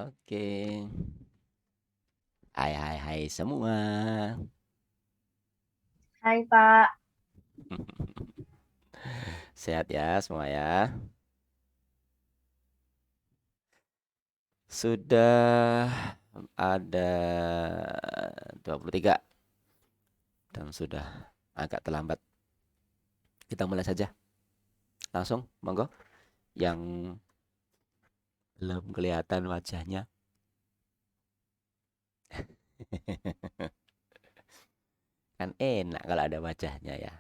Oke. Hai semua. Hai Pak. Sehat ya semua ya. Sudah ada 23 dan sudah agak terlambat. Kita mulai saja. Langsung, monggo. Yang belum kelihatan wajahnya. Kan enak kalau ada wajahnya ya.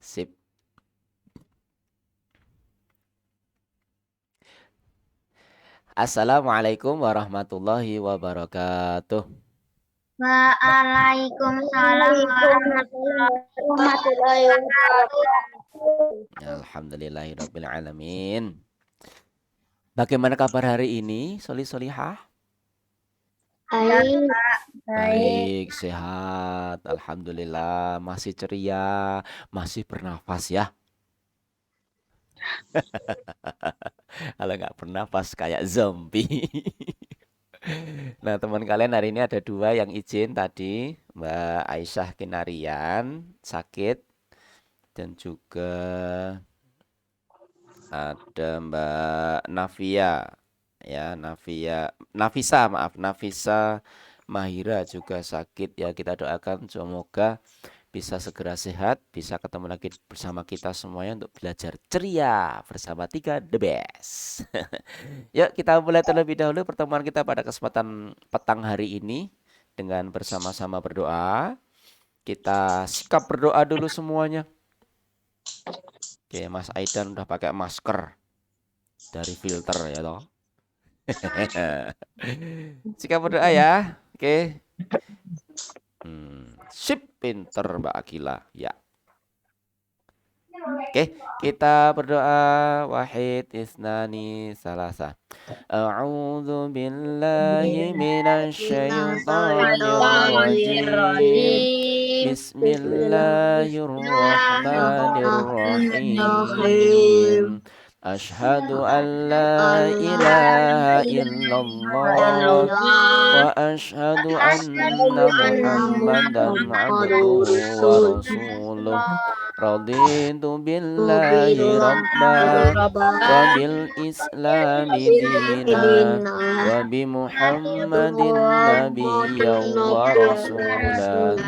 Sip. Assalamualaikum warahmatullahi wabarakatuh. Waalaikumsalam Warahmatullahi wabarakatuh. Alhamdulillahirabbil alamin. Bagaimana kabar hari ini, Solihah? Hai, Baik, sehat. Alhamdulillah, masih ceria, masih bernafas ya. Kalau nggak bernafas kayak zombie. Nah, teman kalian hari ini ada dua yang izin tadi, Mbak Aisyah Kinarian sakit dan juga ada Mbak Navia ya, Nafisa Mahira juga sakit ya. Kita doakan semoga bisa segera sehat, bisa ketemu lagi bersama kita semuanya untuk belajar ceria bersama tiga the best. Yuk kita mulai terlebih dahulu pertemuan kita pada kesempatan petang hari ini dengan bersama-sama berdoa. Kita sikap berdoa dulu semuanya. Oke, Mas Aidan udah pakai masker dari filter ya toh. Sikap berdoa ya. Oke. Sip, pinter Mbak Akila. Ya. Oke, kita berdoa wahid isnani salasa. A'udzu billahi minasyaitonir rajim. Bismillahirrahmanirrahim. Asyhadu an la ilaha illallah wa asyhadu anna Muhammadan abduhu wa rasuluh. Raditu billahi rabba wa bil islami dina wa bi Muhammadin nabiyya wa rasula.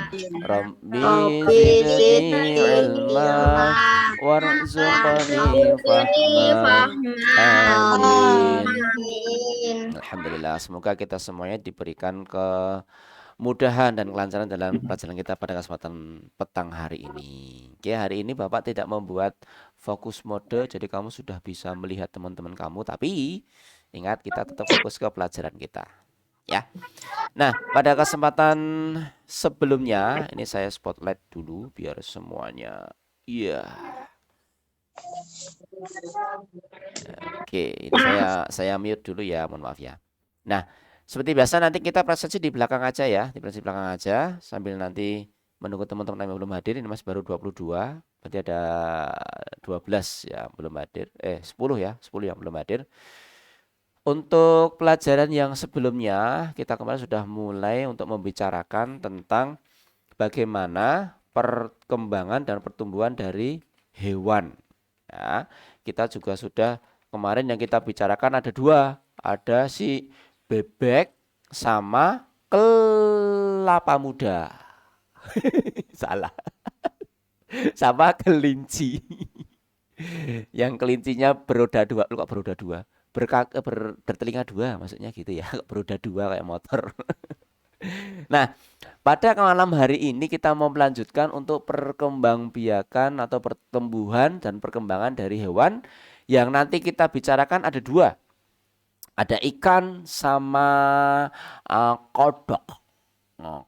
Rabbi zidni ilma warzuqni fahma. Amin. Alhamdulillah, semoga kita semuanya diberikan kemudahan dan kelancaran dalam pelajaran kita pada kesempatan petang hari ini. Oke, hari ini Bapak tidak membuat fokus mode, jadi kamu sudah bisa melihat teman-teman kamu, tapi ingat kita tetap fokus ke pelajaran kita. Ya. Nah, pada kesempatan sebelumnya, ini saya spotlight dulu biar semuanya. Iya. Oke, ini saya mute dulu ya, mohon maaf ya. Nah, seperti biasa nanti kita presentasi di belakang aja ya, di presentasi belakang aja sambil nanti menunggu teman-teman yang belum hadir. Ini masih baru 22, berarti ada 12 ya belum hadir. 10 ya, 10 yang belum hadir. Untuk pelajaran yang sebelumnya, kita kemarin sudah mulai untuk membicarakan tentang bagaimana perkembangan dan pertumbuhan dari hewan. Ya, kita juga sudah kemarin yang kita bicarakan ada dua, ada si bebek sama kelapa muda. Salah. Sama kelinci. Yang kelincinya beroda dua, lu kok beroda dua? Bertelinga dua maksudnya gitu ya, beroda dua kayak motor. Nah, pada malam hari ini kita mau melanjutkan untuk perkembangbiakan atau pertumbuhan dan perkembangan dari hewan yang nanti kita bicarakan ada dua. Ada ikan sama kodok.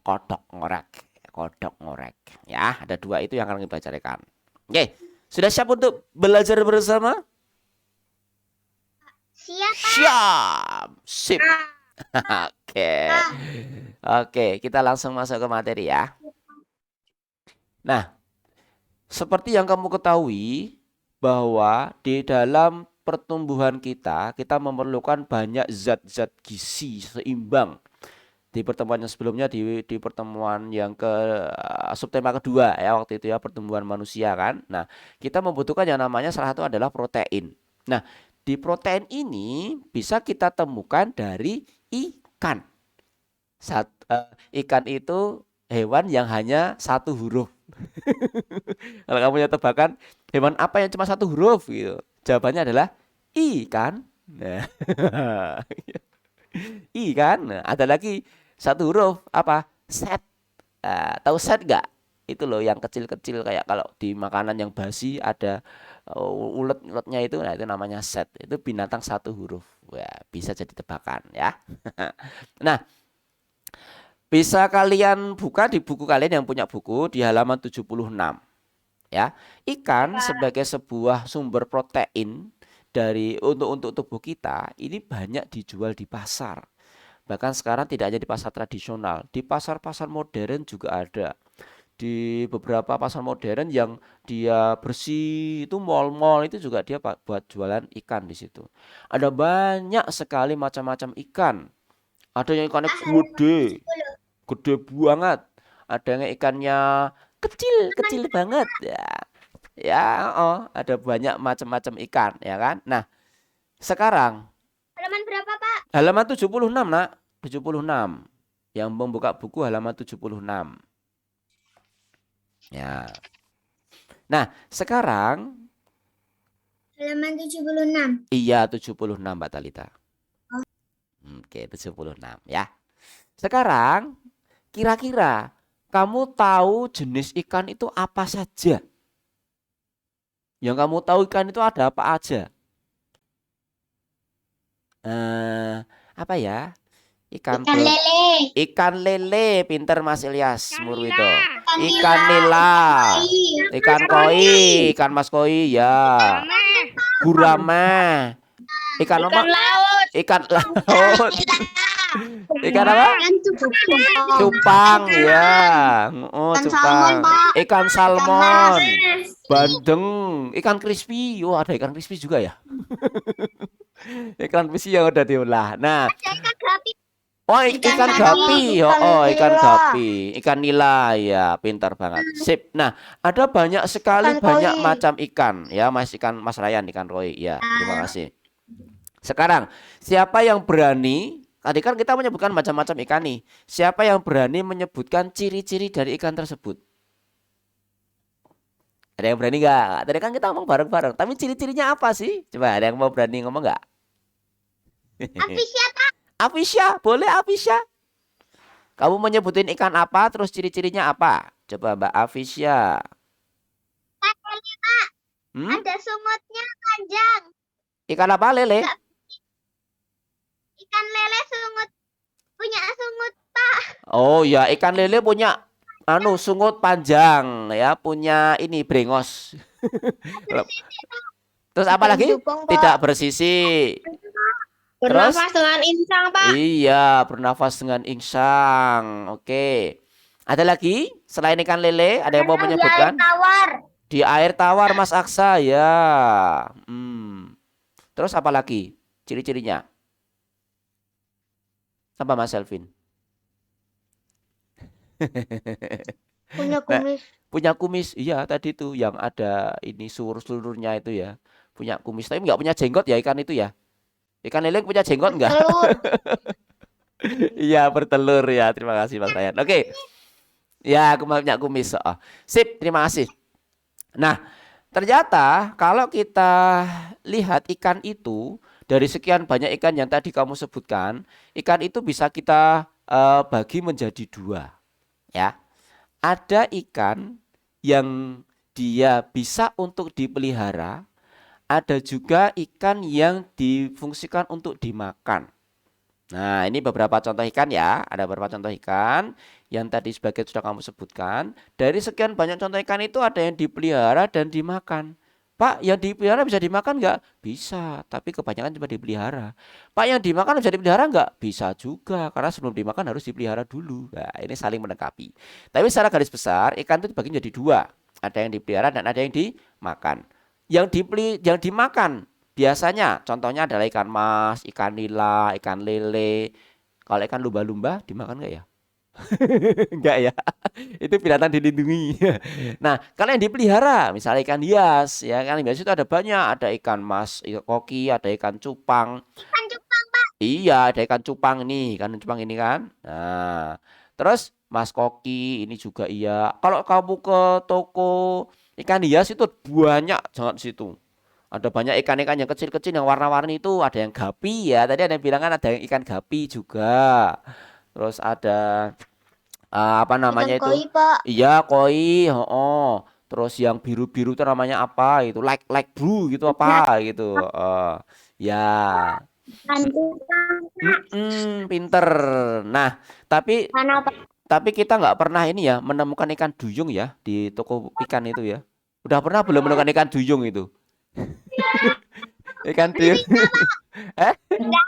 Kodok ngorek. Kodok ngorek. Ya, ada dua itu yang akan kita bicarakan. Oke, sudah siap untuk belajar bersama? Siap. Siap. Sip. Oke. Oke, kita langsung masuk ke materi ya. Nah, seperti yang kamu ketahui bahwa di dalam pertumbuhan kita memerlukan banyak zat-zat gizi seimbang. Di pertemuan yang sebelumnya, di pertemuan yang ke subtema kedua ya, waktu itu ya, pertumbuhan manusia kan. Nah, kita membutuhkan yang namanya salah satu adalah protein. Nah, di protein ini bisa kita temukan dari ikan. Ikan itu hewan yang hanya satu huruf. Kalau kamu punya tebakan hewan apa yang cuma satu huruf gitu, jawabannya adalah ikan. Nah, ikan. Nah, ada lagi satu huruf apa? Set. Tahu set nggak? Itu loh yang kecil-kecil kayak kalau di makanan yang basi ada ulet-uletnya itu, nah itu namanya set. Itu binatang satu huruf. Wah, bisa jadi tebakan ya. Nah, bisa kalian buka di buku kalian yang punya buku di halaman 76 ya. Ikan sebagai sebuah sumber protein untuk tubuh kita ini banyak dijual di pasar. Bahkan sekarang tidak hanya di pasar tradisional, di pasar-pasar modern juga ada. Di beberapa pasar modern yang dia bersih itu mall-mall itu juga dia buat jualan ikan di situ. Ada banyak sekali macam-macam ikan. Ada yang ikannya gede, gede banget. Ada yang ikannya kecil banget ya. Ya, ada banyak macam-macam ikan ya kan. Nah, sekarang Halaman berapa, Pak? halaman 76, Nak. 76. Yang membuka buku halaman 76. Ya. Nah, sekarang Halaman 76. iya 76, Mbak Talita. Oke, 76 ya. Sekarang kira-kira kamu tahu jenis ikan itu apa saja? Yang kamu tahu ikan itu ada apa aja? Apa ya? Ikan lele. Ikan lele, pinter Mas Ilyas Murwido. Ikan nila, ikan koi, ikan mas koi ya. Gurame, ikan apa? laut. Ikan laut. Ikan apa? Cupang ya. Oh, cupang. Ikan salmon, bandeng, ikan crispy. Oh, ada ikan crispy juga ya. Ikan crispy yang udah diolah. Nah, oh, ikan gapi. Ikan gapi, ikan nila ya, pintar banget. Sip. Nah, ada banyak sekali banyak macam ikan ya, Mas Ryan, ikan koi ya. Terima kasih. Sekarang, siapa yang berani? Tadi kan kita menyebutkan macam-macam ikan nih. Siapa yang berani menyebutkan ciri-ciri dari ikan tersebut? Ada yang berani nggak? Tadi kan kita ngomong bareng-bareng. Tapi ciri-cirinya apa sih? Coba ada yang mau berani ngomong nggak? Afisya, boleh Afisya? Kamu menyebutin ikan apa, terus ciri-cirinya apa? Coba Mbak Afisya. Ada sumutnya panjang. Ikan apa, lele? Ikan lele punya sungut, Pak. Oh ya, ikan lele punya sungut panjang ya, punya ini brengos. Terus apa lagi? Tidak bersisi. Terus? Bernafas dengan insang, Pak. Iya, bernafas dengan insang. Oke. Ada lagi selain ikan lele? Ada yang mau menyebutkan? Tawar. Di air tawar, Mas Aksa ya. Terus apa lagi? Ciri-cirinya? Apa Mas Selvin? Punya kumis. Punya kumis. Iya, tadi tuh yang ada ini seluruhnya itu ya. Punya kumis, tapi nggak punya jenggot ya ikan itu ya. Ikan lele punya jenggot nggak? Iya, bertelur ya. Terima kasih Mas Ryan. Oke. Ya, aku punya kumis. Sip, terima kasih. Nah, ternyata kalau kita lihat ikan itu dari sekian banyak ikan yang tadi kamu sebutkan, ikan itu bisa kita bagi menjadi dua, ya. Ada ikan yang dia bisa untuk dipelihara, ada juga ikan yang difungsikan untuk dimakan. Nah, ini beberapa contoh ikan ya. Ada beberapa contoh ikan yang tadi sebagai sudah kamu sebutkan. Dari sekian banyak contoh ikan itu ada yang dipelihara dan dimakan. Pak, yang dipelihara bisa dimakan nggak? Bisa, tapi kebanyakan cuma dipelihara. Pak, yang dimakan bisa dipelihara nggak? Bisa juga, karena sebelum dimakan harus dipelihara dulu. Nah, ini saling melengkapi. Tapi secara garis besar, ikan itu dibagi menjadi dua. ada yang dipelihara dan ada yang dimakan. Yang dimakan biasanya contohnya adalah ikan mas, ikan nila, ikan lele. Kalau ikan lumba-lumba dimakan nggak ya? Enggak ya. Itu binatang dilindungi. Nah, kalau yang dipelihara, misalnya ikan hias, ya ikan hias itu ada banyak, ada ikan mas, ikan koki, ada ikan cupang. Ikan cupang, Pak. Iya, ada ikan cupang ini kan. Nah, terus mas koki ini juga iya. Kalau kamu ke toko ikan hias itu banyak banget di situ. Ada banyak ikan-ikan yang kecil-kecil yang warna-warni itu, ada yang gapi ya. Tadi ada yang bilang kan ada yang ikan gapi juga. Terus ada apa Ikan namanya itu? koi, Pak. Iya, koi, oh. Terus yang biru-biru itu namanya apa? Itu like blue gitu apa gitu. Ya. Ikan cupang. Pinter. Nah, tapi Mana, Pak? tapi kita nggak pernah ini ya menemukan ikan duyung ya di toko ikan itu ya. Udah pernah belum menemukan ikan duyung itu? Ikan duyung? Eh? Enggak.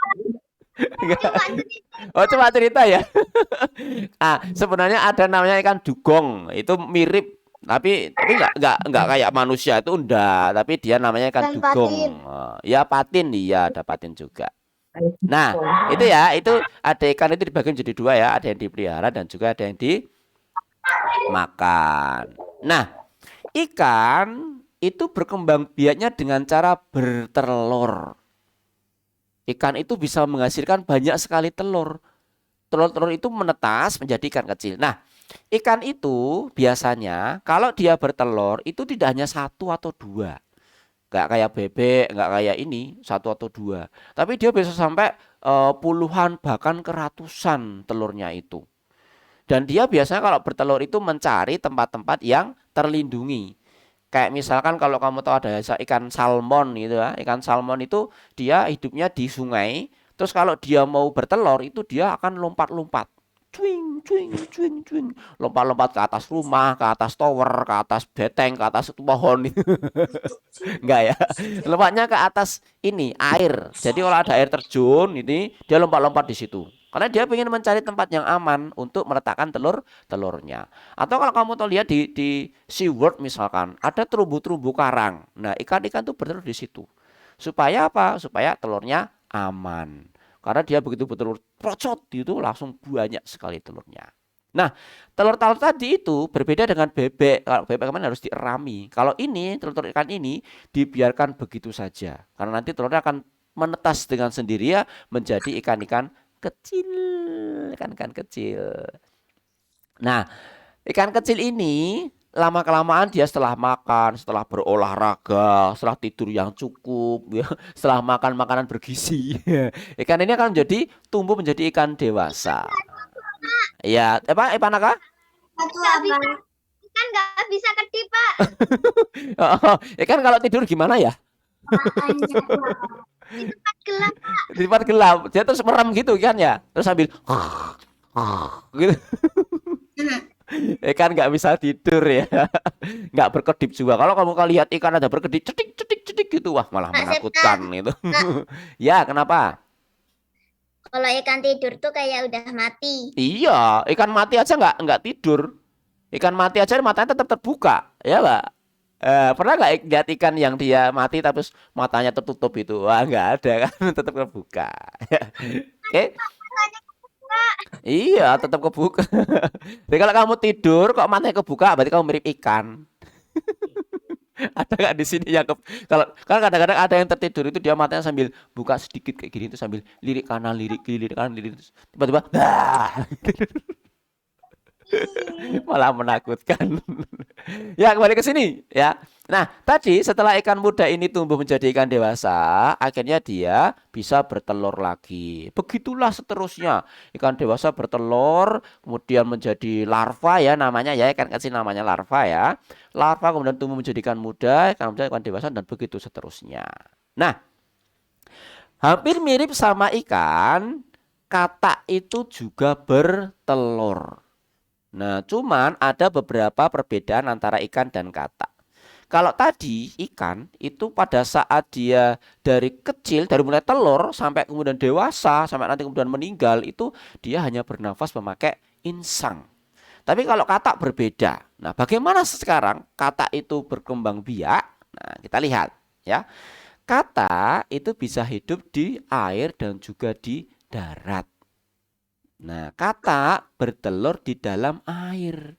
Cuma cerita. Oh, cuma cerita ya. Sebenarnya ada namanya ikan dugong. Itu mirip tapi nggak kayak manusia itu enggak, tapi dia namanya ikan Dan dugong. patin. Ya patin, iya ada patin juga. Nah, itu ya, itu ada ikan itu dibagi menjadi dua ya, ada yang dipelihara dan juga ada yang dimakan. Nah, ikan itu berkembang biaknya dengan cara bertelur. Ikan itu bisa menghasilkan banyak sekali telur. Telur-telur itu menetas menjadi ikan kecil. Nah, ikan itu biasanya kalau dia bertelur itu tidak hanya satu atau dua. Nggak kayak bebek, nggak kayak ini, satu atau dua. Tapi dia bisa sampai puluhan bahkan ke ratusan telurnya itu. Dan dia biasanya kalau bertelur itu mencari tempat-tempat yang terlindungi. Kayak misalkan kalau kamu tahu ada ikan salmon gitu ya. Ikan salmon itu dia hidupnya di sungai. Terus kalau dia mau bertelur itu dia akan lompat-lompat. Cuing, cuing, cuing, cuing. Lompat-lompat ke atas rumah, ke atas tower, ke atas beteng, ke atas pohon. Enggak ya. Lompatnya ke atas ini air. Jadi kalau ada air terjun ini dia lompat-lompat di situ. Karena dia ingin mencari tempat yang aman untuk meletakkan telurnya. Atau kalau kamu tahu lihat di SeaWorld misalkan, ada terumbu-terumbu karang. Nah, ikan-ikan itu bertelur di situ. Supaya apa? Supaya telurnya aman. Karena dia begitu bertelur procot itu langsung banyak sekali telurnya. Nah, telur-telur tadi itu berbeda dengan bebek. Kalau bebek kemarin harus dierami. Kalau ini, telur-telur ikan ini dibiarkan begitu saja. Karena nanti telurnya akan menetas dengan sendirinya menjadi ikan-ikan kecil, ikan-ikan kecil. Nah, ikan kecil ini lama-kelamaan dia setelah makan, setelah berolahraga, setelah tidur yang cukup, ya, setelah makan makanan bergizi, ikan ini akan tumbuh menjadi ikan dewasa. Ya, apa, Naka? Nggak bisa. Ikan nggak bisa kedip, Pak. Ikan kalau tidur gimana ya? Di tempat gelap. Di tempat gelap, dia terus merem gitu kan ya, terus sambil gitu. Ikan nggak bisa tidur ya, nggak berkedip juga. Kalau kamu lihat ikan ada berkedip, cedik cedik cedik gitu, wah malah menakutkan itu. Ya, kenapa? Kalau ikan tidur tuh kayak udah mati. Iya, ikan mati aja nggak tidur. Ikan mati aja matanya tetap terbuka, ya Mbak. Pernah nggak lihat ikan yang dia mati tapi matanya tertutup itu? Wah, nggak ada kan, tetap terbuka. Oke. Iya, tetap kebuka. Jadi kalau kamu tidur kok matanya kebuka, berarti kamu mirip ikan. Ada nggak di sini yang kalau kan kadang-kadang ada yang tertidur itu dia matanya sambil buka sedikit kayak gini itu sambil lirik kanan, lirik kiri, lirik kanan, lirik terus tiba-tiba malah menakutkan. Ya, kembali ke sini ya. Nah, tadi setelah ikan muda ini tumbuh menjadi ikan dewasa, akhirnya dia bisa bertelur lagi. Begitulah seterusnya. Ikan dewasa bertelur, kemudian menjadi larva ya namanya ya, ikan kecil namanya larva ya. Larva kemudian tumbuh menjadi ikan muda, ikan dewasa dan begitu seterusnya. Nah, hampir mirip sama ikan, katak itu juga bertelur. Nah, cuman ada beberapa perbedaan antara ikan dan katak. Kalau tadi ikan itu pada saat dia dari kecil, dari mulai telur sampai kemudian dewasa, sampai nanti kemudian meninggal, itu dia hanya bernafas memakai insang. Tapi kalau katak berbeda. Nah, bagaimana sekarang katak itu berkembang biak? Nah, kita lihat ya. Katak itu bisa hidup di air dan juga di darat. Nah, katak bertelur di dalam air.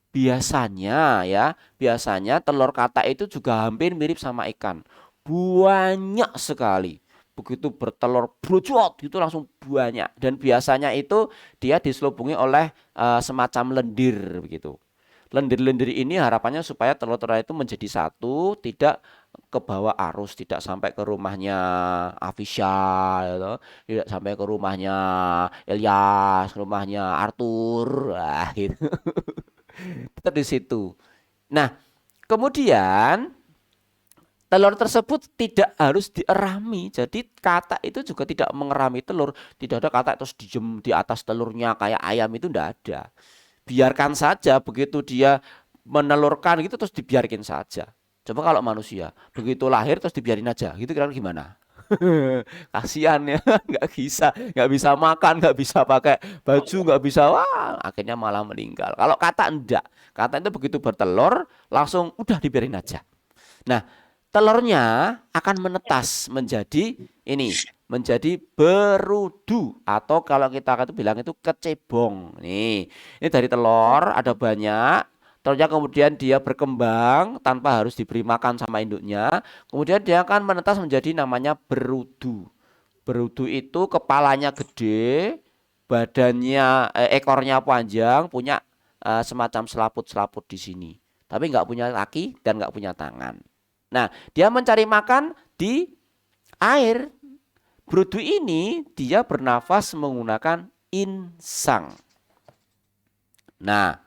Biasanya telur katak itu juga hampir mirip sama ikan. Banyak sekali. Begitu bertelur brojot itu langsung banyak. Dan biasanya itu dia diselubungi oleh semacam lendir begitu. Lendir-lendir ini harapannya supaya telur-telur itu menjadi satu, tidak ke bawah arus, tidak sampai ke rumahnya Afisha, gitu. Tidak sampai ke rumahnya Ilyas, rumahnya Arthur, wah, gitu. Tetap di situ. Nah, kemudian telur tersebut tidak harus dierami. Jadi katak itu juga tidak mengerami telur. Tidak ada katak terus diem di atas telurnya kayak ayam, itu tidak ada. Biarkan saja, begitu dia menelurkan gitu terus dibiarkan saja. Coba kalau manusia, begitu lahir terus dibiarin aja, gitu kira-kira gimana? Kasihan ya, nggak bisa makan, nggak bisa pakai baju, nggak bisa, wah, akhirnya malah meninggal. Kalau katak enggak, katak itu begitu bertelur langsung udah dibiarin aja. Nah, telurnya akan menetas menjadi ini, menjadi berudu, atau kalau kita itu bilang itu kecebong. Ini dari telur ada banyak. Telurnya kemudian dia berkembang tanpa harus diberi makan sama induknya. Kemudian dia akan menetas menjadi namanya berudu. Berudu itu kepalanya gede, badannya ekornya panjang, punya semacam selaput-selaput di sini. Tapi nggak punya kaki dan nggak punya tangan. Nah, dia mencari makan di air. Berudu ini dia bernafas menggunakan insang. Nah,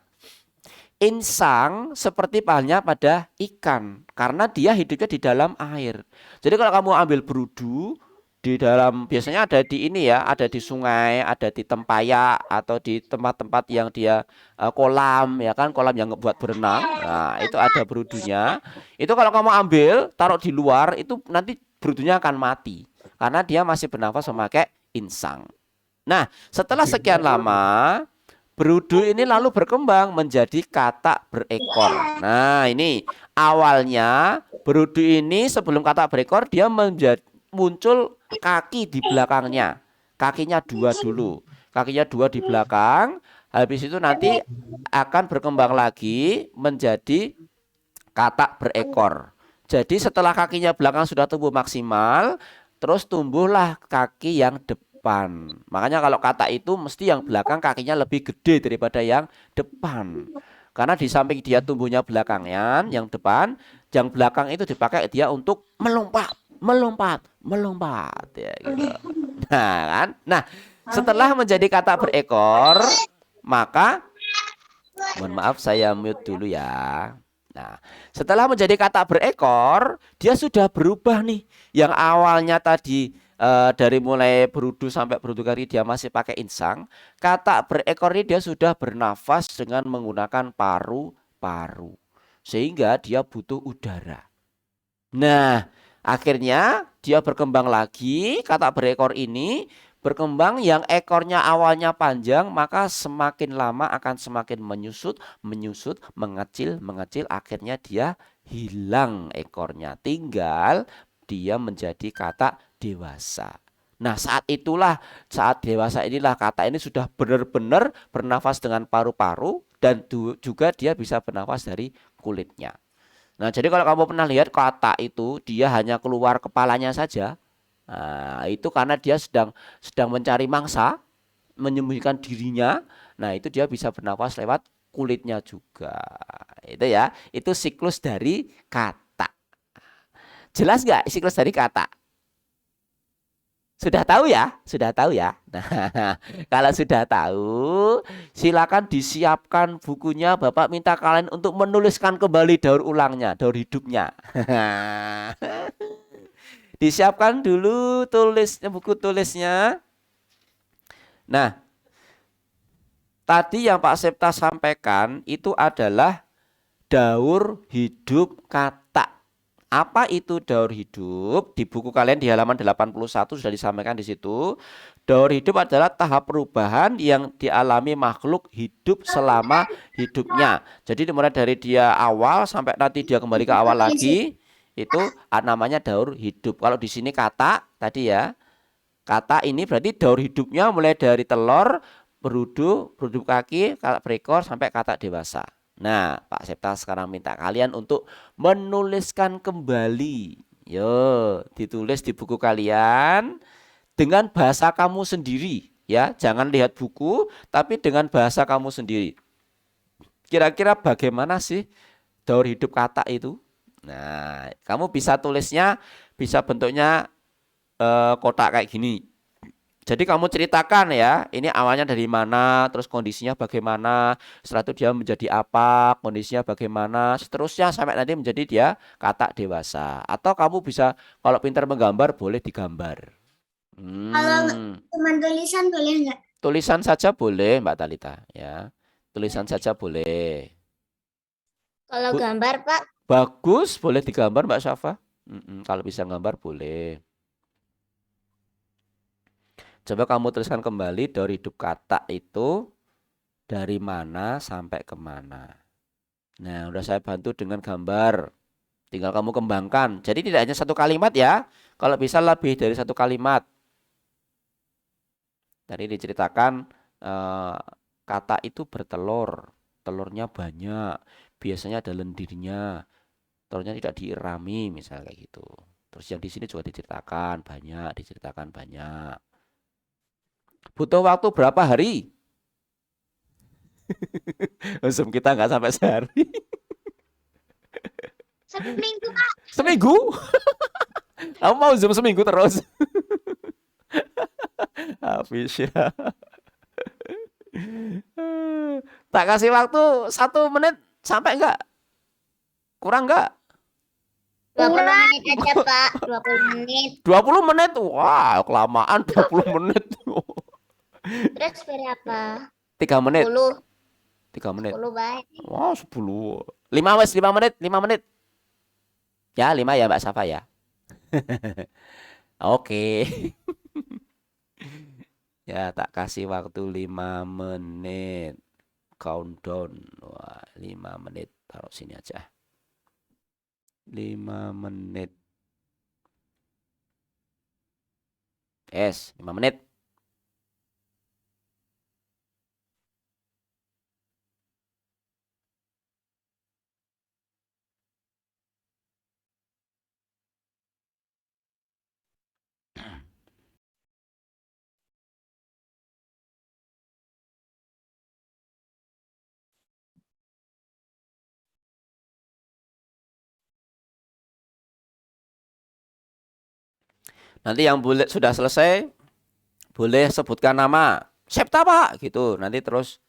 insang seperti halnya pada ikan karena dia hidupnya di dalam air. Jadi kalau kamu ambil berudu di dalam, biasanya ada di ini ya, ada di sungai, ada di tempayak atau di tempat-tempat yang dia kolam ya kan, kolam yang buat berenang. Nah, itu ada berudunya. Itu kalau kamu ambil, taruh di luar, itu nanti berudunya akan mati karena dia masih bernafas memakai insang. Nah, setelah sekian lama berudu ini lalu berkembang menjadi katak berekor. Nah, ini awalnya berudu ini sebelum katak berekor dia muncul kaki di belakangnya. Kakinya dua dulu. Kakinya dua di belakang. Habis itu nanti akan berkembang lagi menjadi katak berekor. Jadi setelah kakinya belakang sudah tumbuh maksimal, terus tumbuhlah kaki yang depan. Makanya kalau katak itu mesti yang belakang kakinya lebih gede daripada yang depan. Karena di samping dia tumbuhnya belakangan, yang depan, yang belakang itu dipakai dia untuk melompat, melompat ya gitu. Nah, kan? Nah, setelah menjadi katak berekor, maka mohon maaf saya mute dulu ya. Nah, setelah menjadi katak berekor, dia sudah berubah nih. Yang awalnya tadi dari mulai berudu sampai berudu kari dia masih pakai insang. Katak berekor ini dia sudah bernafas dengan menggunakan paru-paru. Sehingga dia butuh udara. Nah, akhirnya dia berkembang lagi, katak berekor ini berkembang yang ekornya awalnya panjang, maka semakin lama akan semakin menyusut, mengecil, akhirnya dia hilang ekornya. Tinggal dia menjadi katak dewasa. Nah, saat dewasa inilah katak ini sudah benar-benar bernafas dengan paru-paru dan juga dia bisa bernafas dari kulitnya. Nah, jadi kalau kamu pernah lihat katak itu dia hanya keluar kepalanya saja. Nah, itu karena dia sedang mencari mangsa, menyembunyikan dirinya. Nah, itu dia bisa bernafas lewat kulitnya juga. Itu ya, itu siklus dari katak. Jelas nggak siklus dari katak? Sudah tahu ya? Sudah tahu ya? Nah, kalau sudah tahu, silakan disiapkan bukunya. Bapak minta kalian untuk menuliskan kembali daur ulangnya, daur hidupnya. Disiapkan dulu buku tulisnya. Nah, tadi yang Pak Septa sampaikan itu adalah daur hidup katak. Apa itu daur hidup? Di buku kalian di halaman 81 sudah disampaikan di situ. Daur hidup adalah tahap perubahan yang dialami makhluk hidup selama hidupnya. Jadi dimulai dari dia awal sampai nanti dia kembali ke awal lagi, itu namanya daur hidup. Kalau di sini kata tadi ya, kata ini berarti daur hidupnya mulai dari telur, beruduk kaki, kata berekor sampai kata dewasa. Nah, Pak Septa sekarang minta kalian untuk menuliskan kembali. Yo, ditulis di buku kalian dengan bahasa kamu sendiri ya. Jangan lihat buku, tapi dengan bahasa kamu sendiri. Kira-kira bagaimana sih daur hidup kata itu? Nah, kamu bisa tulisnya, bisa bentuknya kotak kayak gini. Jadi kamu ceritakan ya, ini awalnya dari mana, terus kondisinya bagaimana, setelah itu dia menjadi apa, kondisinya bagaimana, seterusnya sampai nanti menjadi dia kata dewasa. Atau kamu bisa, kalau pintar menggambar, boleh digambar. Kalau Hmm, cuma tulisan boleh nggak? tulisan saja boleh, Mbak Talita ya. Tulisan saja boleh. Kalau Bu- gambar, Pak. bagus, boleh digambar Mbak Syafa. Kalau bisa gambar boleh. Coba kamu tuliskan kembali dari hidup kata itu dari mana sampai kemana. Nah, udah saya bantu dengan gambar. Tinggal kamu kembangkan. Jadi tidak hanya satu kalimat ya. Kalau bisa lebih dari satu kalimat. Tadi diceritakan eh, kata itu bertelur. Telurnya banyak. Biasanya ada lendirnya. Telurnya tidak diirami misalnya kayak gitu. Terus yang di sini juga diceritakan banyak, diceritakan banyak. Butuh waktu berapa hari? Zoom kita nggak sampai sehari. Seminggu, Pak. Seminggu? Kamu mau Zoom seminggu terus? Habis ya. Tak kasih waktu 1 menit sampai enggak? Kurang enggak? 20 menit aja, Pak. 20 menit. 20 menit? Wah, kelamaan 20 menit. Terus berapa? 3 menit. 10. 3 menit. 10 baik. Wah, 10. 5 wes, 5 menit, 5 menit. Ya, 5 ya Mbak Safa ya. Oke. Ya, tak kasih waktu 5 menit. Countdown. Wah, 5 menit. Taruh sini aja. 5 menit. 5 menit. Nanti yang boleh sudah selesai, boleh sebutkan nama. Septa Pak, gitu. Nanti terus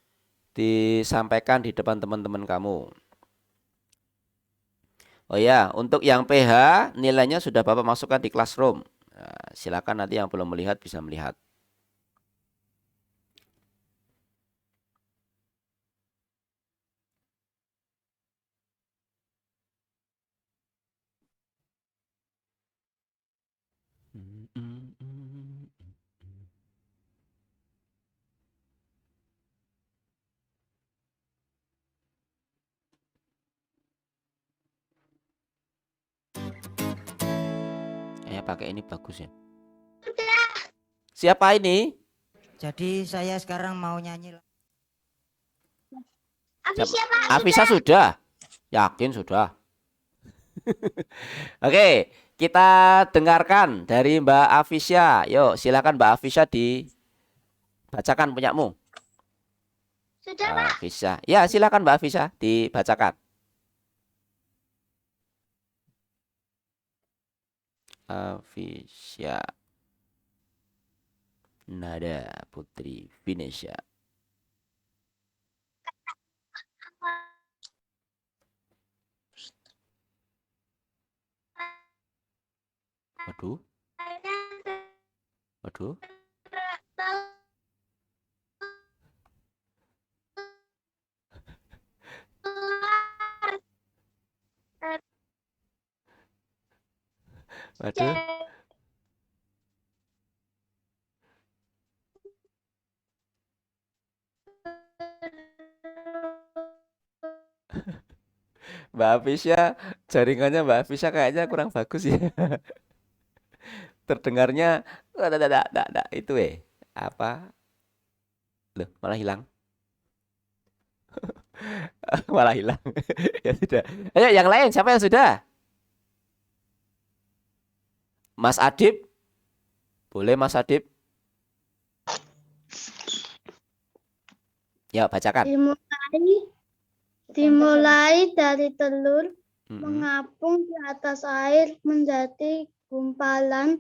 disampaikan di depan teman-teman kamu. Oh ya, untuk yang PH nilainya sudah Bapak masukkan di classroom. Nah, silakan nanti yang belum melihat bisa melihat. Pakai ini bagus ya. Siapa ini? Jadi saya sekarang mau nyanyi. Afisya, Pak. Afisa sudah. Yakin sudah. Oke, kita dengarkan dari Mbak Afisya. Yuk, silakan Mbak Afisya dibacakan punyamu. Sudah, Pak. Afisya. Ya, silakan Mbak Afisya dibacakan. Afisya Nada Putri Vinesya. Waduh, waduh. Waduh. Mbak Afisya, jaringannya Mbak Afisya kayaknya kurang bagus ya. Terdengarnya itu apa? Loh, malah hilang. Malah hilang. Ya sudah. Ayo yang lain, siapa yang sudah? Mas Adib, boleh Mas Adib? Ya, bacakan. Dimulai dari telur Mm-mm. mengapung di atas air menjadi gumpalan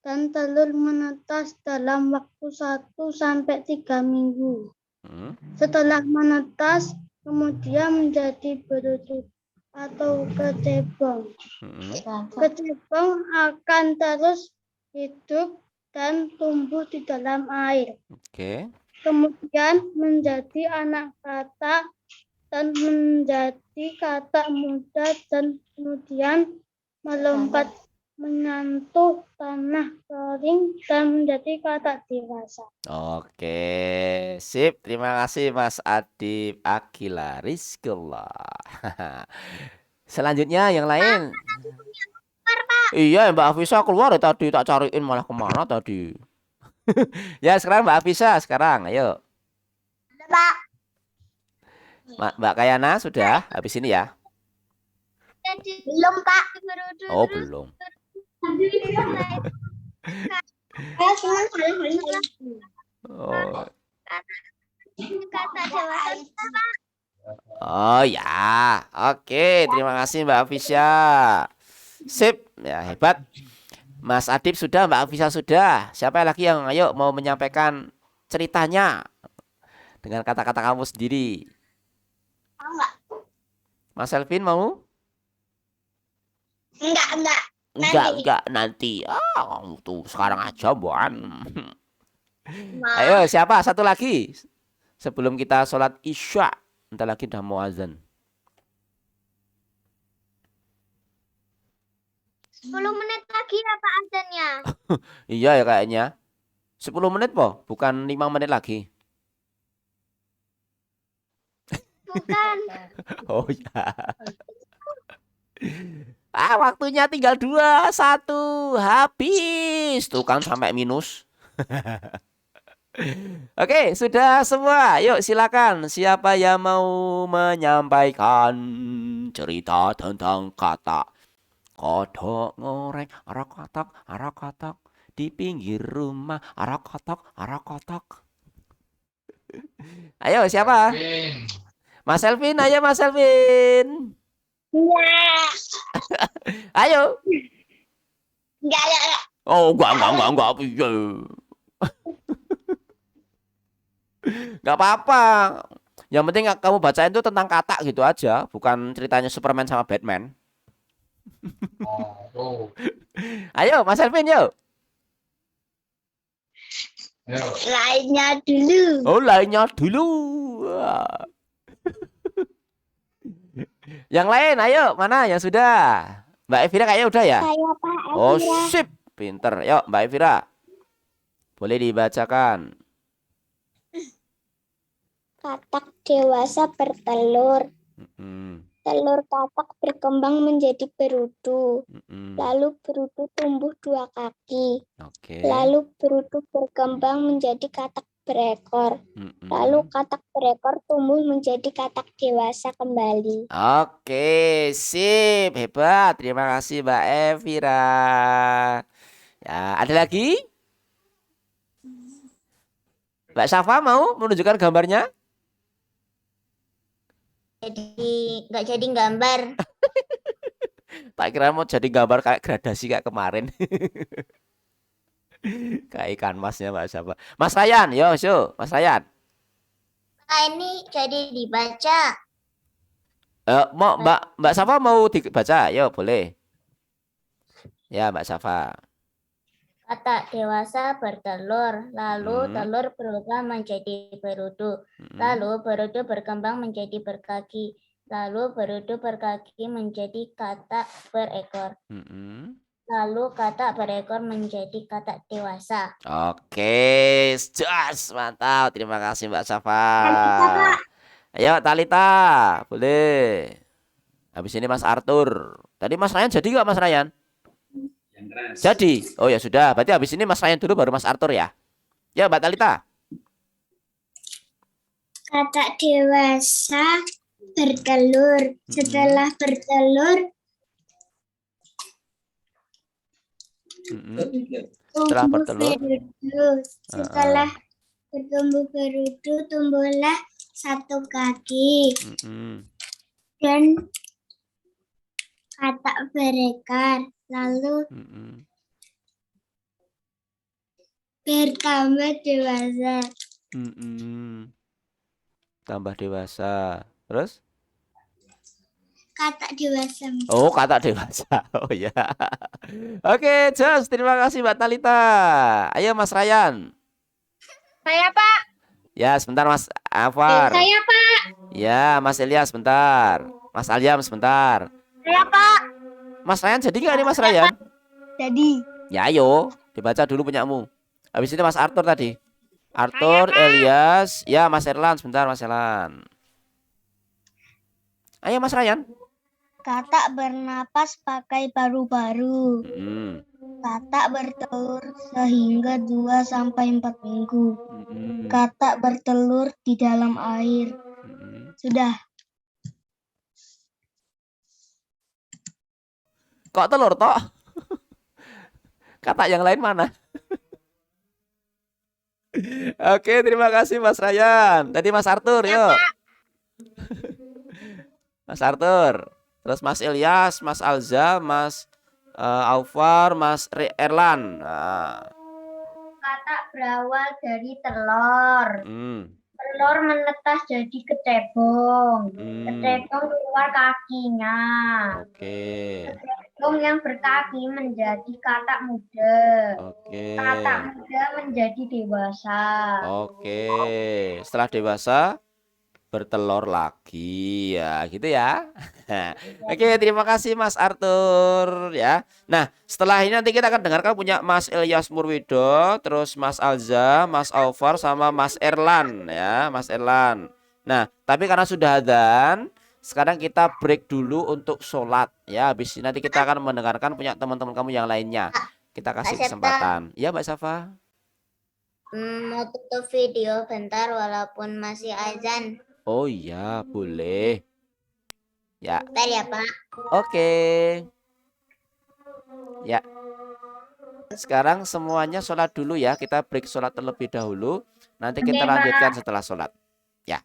dan telur menetas dalam waktu 1 sampai 3 minggu. Mm. Setelah menetas, kemudian menjadi berudu atau kecebong. Mm-mm. Kecebong akan terus hidup dan tumbuh di dalam air. Oke. Kemudian menjadi anak katak dan menjadi katak muda dan kemudian melompat menyentuh tanah kering dan menjadi katak dewasa. Oke, sip. Terima kasih Mas Adib Akila Rizqullah. Selanjutnya yang lain. Iya, Mbak Afisa keluar ya tadi, tak cariin malah kemana tadi. Ya, sekarang Mbak Afisa sekarang, ayo. Pak. Mbak Kayana sudah habis ini ya? Belum, Pak. Oh, belum. Oh, Kata dewasa, Pak. oh ya. Oke, terima kasih Mbak Afisa. Sip, ya hebat. Mas Adib sudah, Mbak Afisa sudah. Siapa lagi yang ayo mau menyampaikan ceritanya dengan kata-kata kamu sendiri? Mas Elvin mau? Enggak. Enggak nanti. Ah, tuh sekarang aja, Buan. Ayo, siapa? Satu lagi. Sebelum kita sholat Isya. Bentar lagi udah mau azan. 10 menit lagi ya Pak azannya. Iya ya kayaknya. 10 menit po, bukan 5 menit lagi. Bukan. Oh ya. Waktunya tinggal 2, 1, habis. Tuh kan sampai minus. Oke, sudah semua. Yuk silakan. Siapa yang mau menyampaikan cerita tentang kata kodok ngoreng arak kotok di pinggir rumah arak kotok. Ayo siapa? Mas Elvin, ayo Mas Elvin. Iya. Ayo. Enggak. Oh, enggak. Iya. Enggak apa-apa. Yang penting kamu bacain itu tentang kata gitu aja, bukan ceritanya Superman sama Batman. Ayo, Mas Elvin, yuk. Lainnya dulu. Oh, lainnya dulu. Wah. Yang lain, ayo. Mana yang sudah? Mbak Evira kayaknya udah ya? Saya Pak Oh, Elvira. sip. Pinter. Yuk, Mbak Evira. Boleh dibacakan. Katak dewasa bertelur. Mm-mm, Telur katak berkembang menjadi berudu. mm-mm. Lalu berudu tumbuh 2 kaki. Oke. Lalu berudu berkembang menjadi katak berekor. Mm-mm. Lalu katak berekor tumbuh menjadi katak dewasa kembali. Oke, sip. Hebat. Terima kasih Mbak Evira. Ya, ada lagi? Mbak Safa mau menunjukkan gambarnya? Jadi nggak jadi gambar. Tak kira mau jadi gambar kayak gradasi kayak kemarin. Kayak ikan masnya Mbak Safa. Mas Ryan, yo, Mas Ryan. Nah, ini jadi dibaca. Mau Mbak Safa mau dibaca? Yo, boleh. Ya, Mbak Safa. Katak dewasa bertelur, lalu telur berubah menjadi berudu, lalu berudu berkembang menjadi berkaki, lalu berudu berkaki menjadi katak berekor. Lalu katak berekor menjadi katak dewasa. Oke, jas, mantap. Terima kasih Mbak Safa. Talita, Pak. Ayo Talita, boleh. Habis ini Mas Arthur. Tadi Mas Ryan jadi nggak Mas Ryan? Jadi. Oh ya sudah. Berarti habis ini Mas Ryan dulu baru Mas Arthur ya. Ya Mbak Talita. Katak dewasa bertelur. Setelah bertelur, Setelah tumbuh bertelur. berudu. Setelah bertumbuh berudu, tumbuhlah satu kaki dan katak berekar. Lalu bertambah dewasa. Tambah dewasa. Terus? Katak dewasa. Oh, katak dewasa. Oh ya. Oke, Jas. Terima kasih Mbak Talita. Ayo Mas Ryan. Saya, Pak. Ya, sebentar Mas Afar. Saya, Pak. Ya, Mas Elias sebentar. Mas Alyam sebentar. Saya, Pak. Mas Ryan jadi nggak nih Mas Ryan? Jadi. Ya ayo, dibaca dulu punyamu. Habis itu Mas Arthur tadi. Arthur, Elias, ya Mas Erlan sebentar Mas Erlan. Ayo Mas Ryan. Katak bernapas pakai paru-paru. Katak bertelur sehingga 2 sampai 4 minggu. Katak bertelur di dalam air. Sudah. Kok telur toh? Katak yang lain mana? Oke, terima kasih Mas Ryan. Tadi Mas Arthur, yuk. Mas Arthur. Terus Mas Ilyas, Mas Alza, Mas Aufar, Mas Erlan. Nah. Katak berawal dari telur. Telur menetas jadi kecebong. Kecebong keluar kakinya. Oke. Kecebong yang berkaki menjadi katak muda. Oke. Katak muda menjadi dewasa. Oke. Setelah dewasa bertelur lagi ya, gitu ya. Oke, terima kasih Mas Arthur ya. Nah, setelah ini nanti kita akan dengarkan punya Mas Ilyas Murwido, terus Mas Alza, Mas Aufar sama Mas Erlan ya, Mas Erlan. Nah, tapi karena sudah adzan, sekarang kita break dulu untuk sholat ya. Habis ini nanti kita akan mendengarkan punya teman-teman kamu yang lainnya. Kita kasih kesempatan. Ya, Mbak Safa. Mau tutup video bentar walaupun masih azan. Oh iya, boleh. Ya. Bentar ya, Pak. Oke. Ya. Sekarang semuanya sholat dulu ya. Kita break sholat terlebih dahulu. Nanti kita lanjutkan setelah sholat. Ya.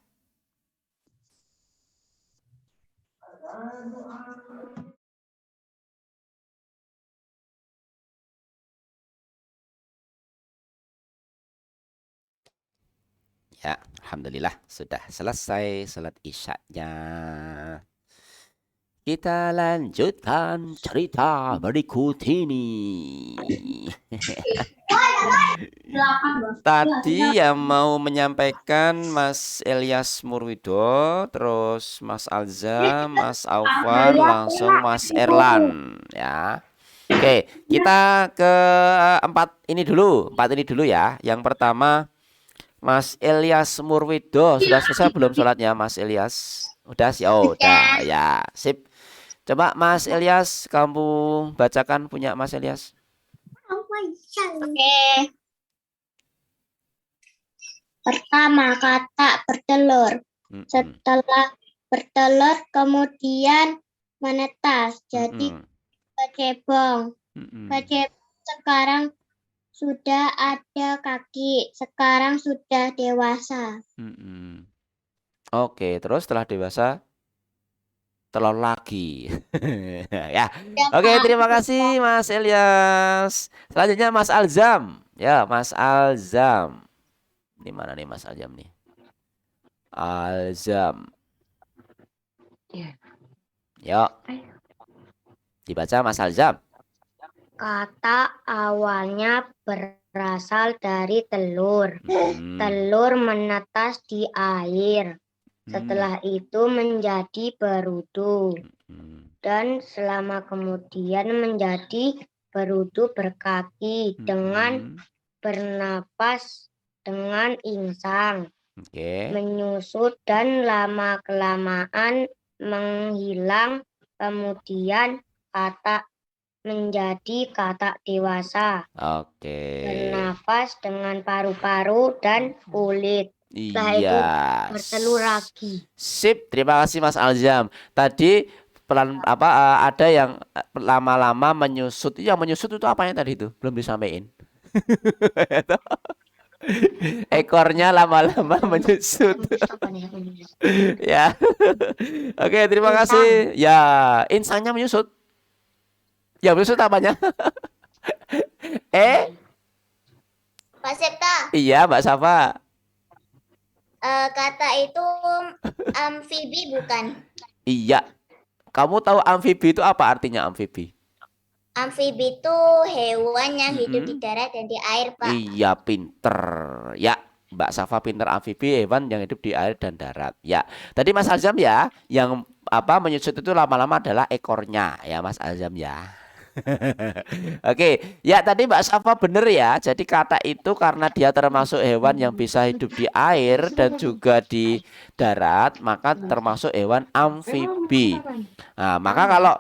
Ya, alhamdulillah sudah selesai sholat isya-nya. Kita lanjutkan cerita berikut ini. Tadi yang mau menyampaikan Mas Ilyas Murwido, terus Mas Alza, Mas Aufar, langsung Mas Erlan ya. Oke, kita ke empat ini dulu ya. Yang pertama Mas Ilyas Murwido, sudah selesai belum sholatnya Mas Ilyas? Udah sih, oh udah ya, sip. Coba Mas Ilyas, kamu bacakan punya Mas Ilyas. Oke. Pertama, katak bertelur. Setelah bertelur kemudian menetas jadi kecebong. Kecebong sekarang sudah ada kaki, sekarang sudah dewasa. Oke, terus setelah dewasa telur lagi. Ya. Oke, terima kasih Mas Ilyas. Selanjutnya Mas Alzam. Ya, Mas Alzam. Di mana nih Mas Alzam nih? Alzam. Yuk. Dibaca Mas Alzam. Kata awalnya berasal dari telur. Telur menetas di air. Setelah itu menjadi berudu. Dan selama kemudian menjadi berwudu berkaki dengan Mm-mm. bernapas dengan insang, Oke. menyusut dan lama-kelamaan menghilang, kemudian katak menjadi katak dewasa, Oke. bernapas dengan paru-paru dan kulit. Setelah itu Iya. bertelur lagi. Sip, terima kasih Mas Aljam. Tadi ada yang lama-lama menyusut. Yang menyusut itu apanya tadi itu? Belum disampaikan. Ekornya lama-lama menyusut. Ya. Oke, terima kasih. Ya, insangnya menyusut. Ya, menyusut apanya? Pak Septa, Iya, Mbak Safa. kata itu amfibi bukan? Iya. Kamu tahu amfibi itu apa artinya amfibi? Amfibi itu hewan yang hidup di Mm-mm. darat dan di air, Pak. Iya, pinter. Ya, Mbak Safa pinter, amfibi hewan yang hidup di air dan darat. Ya, tadi Mas Azam ya, yang menyusut itu lama-lama adalah ekornya ya Mas Azam ya. Oke, ya tadi Mbak Safa bener ya. Jadi kata itu karena dia termasuk hewan yang bisa hidup di air dan juga di darat, maka termasuk hewan amfibi. Nah, maka kalau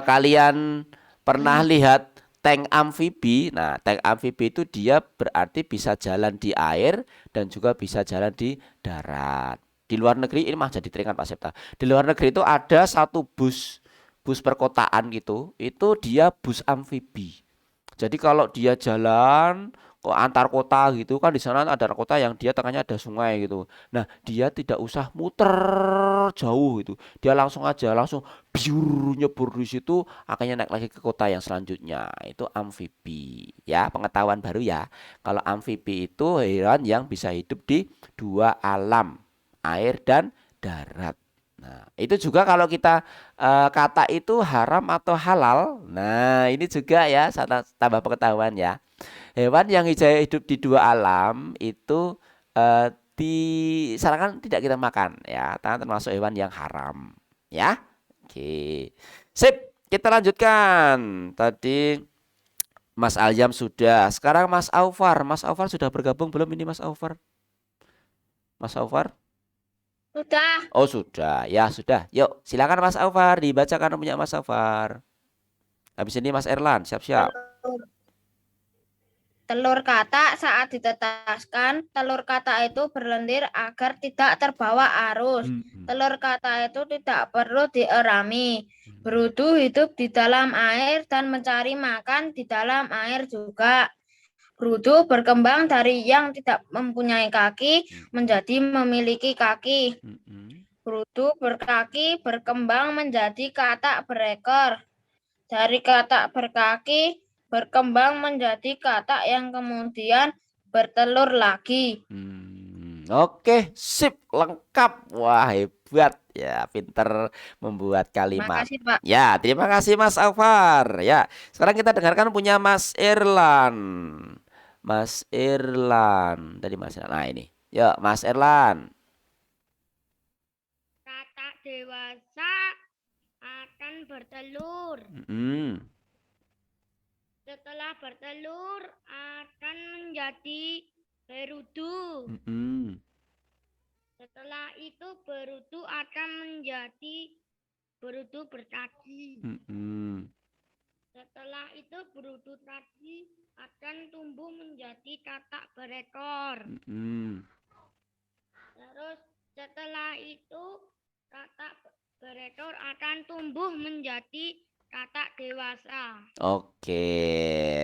kalian pernah lihat tank amfibi, nah tank amfibi itu dia berarti bisa jalan di air dan juga bisa jalan di darat. Di luar negeri ini mah jadi teringat Pak Septa. Di luar negeri itu ada satu bus perkotaan gitu, itu dia bus amfibi. Jadi kalau dia jalan ke antar kota gitu kan, di sana ada kota yang dia tengahnya ada sungai gitu. Nah, dia tidak usah muter jauh gitu. Dia langsung biur nyebur di situ, akhirnya naik lagi ke kota yang selanjutnya. Itu amfibi. Ya, pengetahuan baru ya. Kalau amfibi itu hewan yang bisa hidup di dua alam, air dan darat. Nah, itu juga kalau kita kata itu haram atau halal. Nah, ini juga ya, saya tambah pengetahuan ya. Hewan yang hidup di dua alam itu eh, disarankan tidak kita makan ya, karena termasuk hewan yang haram. Ya, oke. Sip, kita lanjutkan. Tadi Mas Aljam sudah. Sekarang Mas Aufar. Mas Aufar sudah bergabung belum ini Mas Aufar? Mas Aufar? Sudah. Oh sudah, ya sudah. Yuk, silakan Mas Aufar dibacakan punya Mas Aufar. Habis ini Mas Erlan, siap-siap. Telur katak saat ditetaskan, telur katak itu berlendir agar tidak terbawa arus. Telur katak itu tidak perlu dierami. Berudu hidup di dalam air dan mencari makan di dalam air juga. Berudu berkembang dari yang tidak mempunyai kaki menjadi memiliki kaki. Berudu berkaki berkembang menjadi katak berekor. Dari katak berkaki berkembang menjadi katak yang kemudian bertelur lagi. Oke, sip, lengkap. Wah, hebat ya, pinter membuat Terima kalimat. kasih, Pak. Ya, terima kasih Mas Aufar. Ya, sekarang kita dengarkan punya Mas Erlan. Mas Erlan, tadi Mas Erlan. Nah, ini. Yuk, Mas Erlan. Katak dewasa akan bertelur. Setelah bertelur akan menjadi berudu. Setelah itu berudu akan menjadi berudu berkaki. Setelah itu berudu tadi akan tumbuh menjadi katak berekor. Terus setelah itu katak berekor akan tumbuh menjadi katak dewasa. Oke,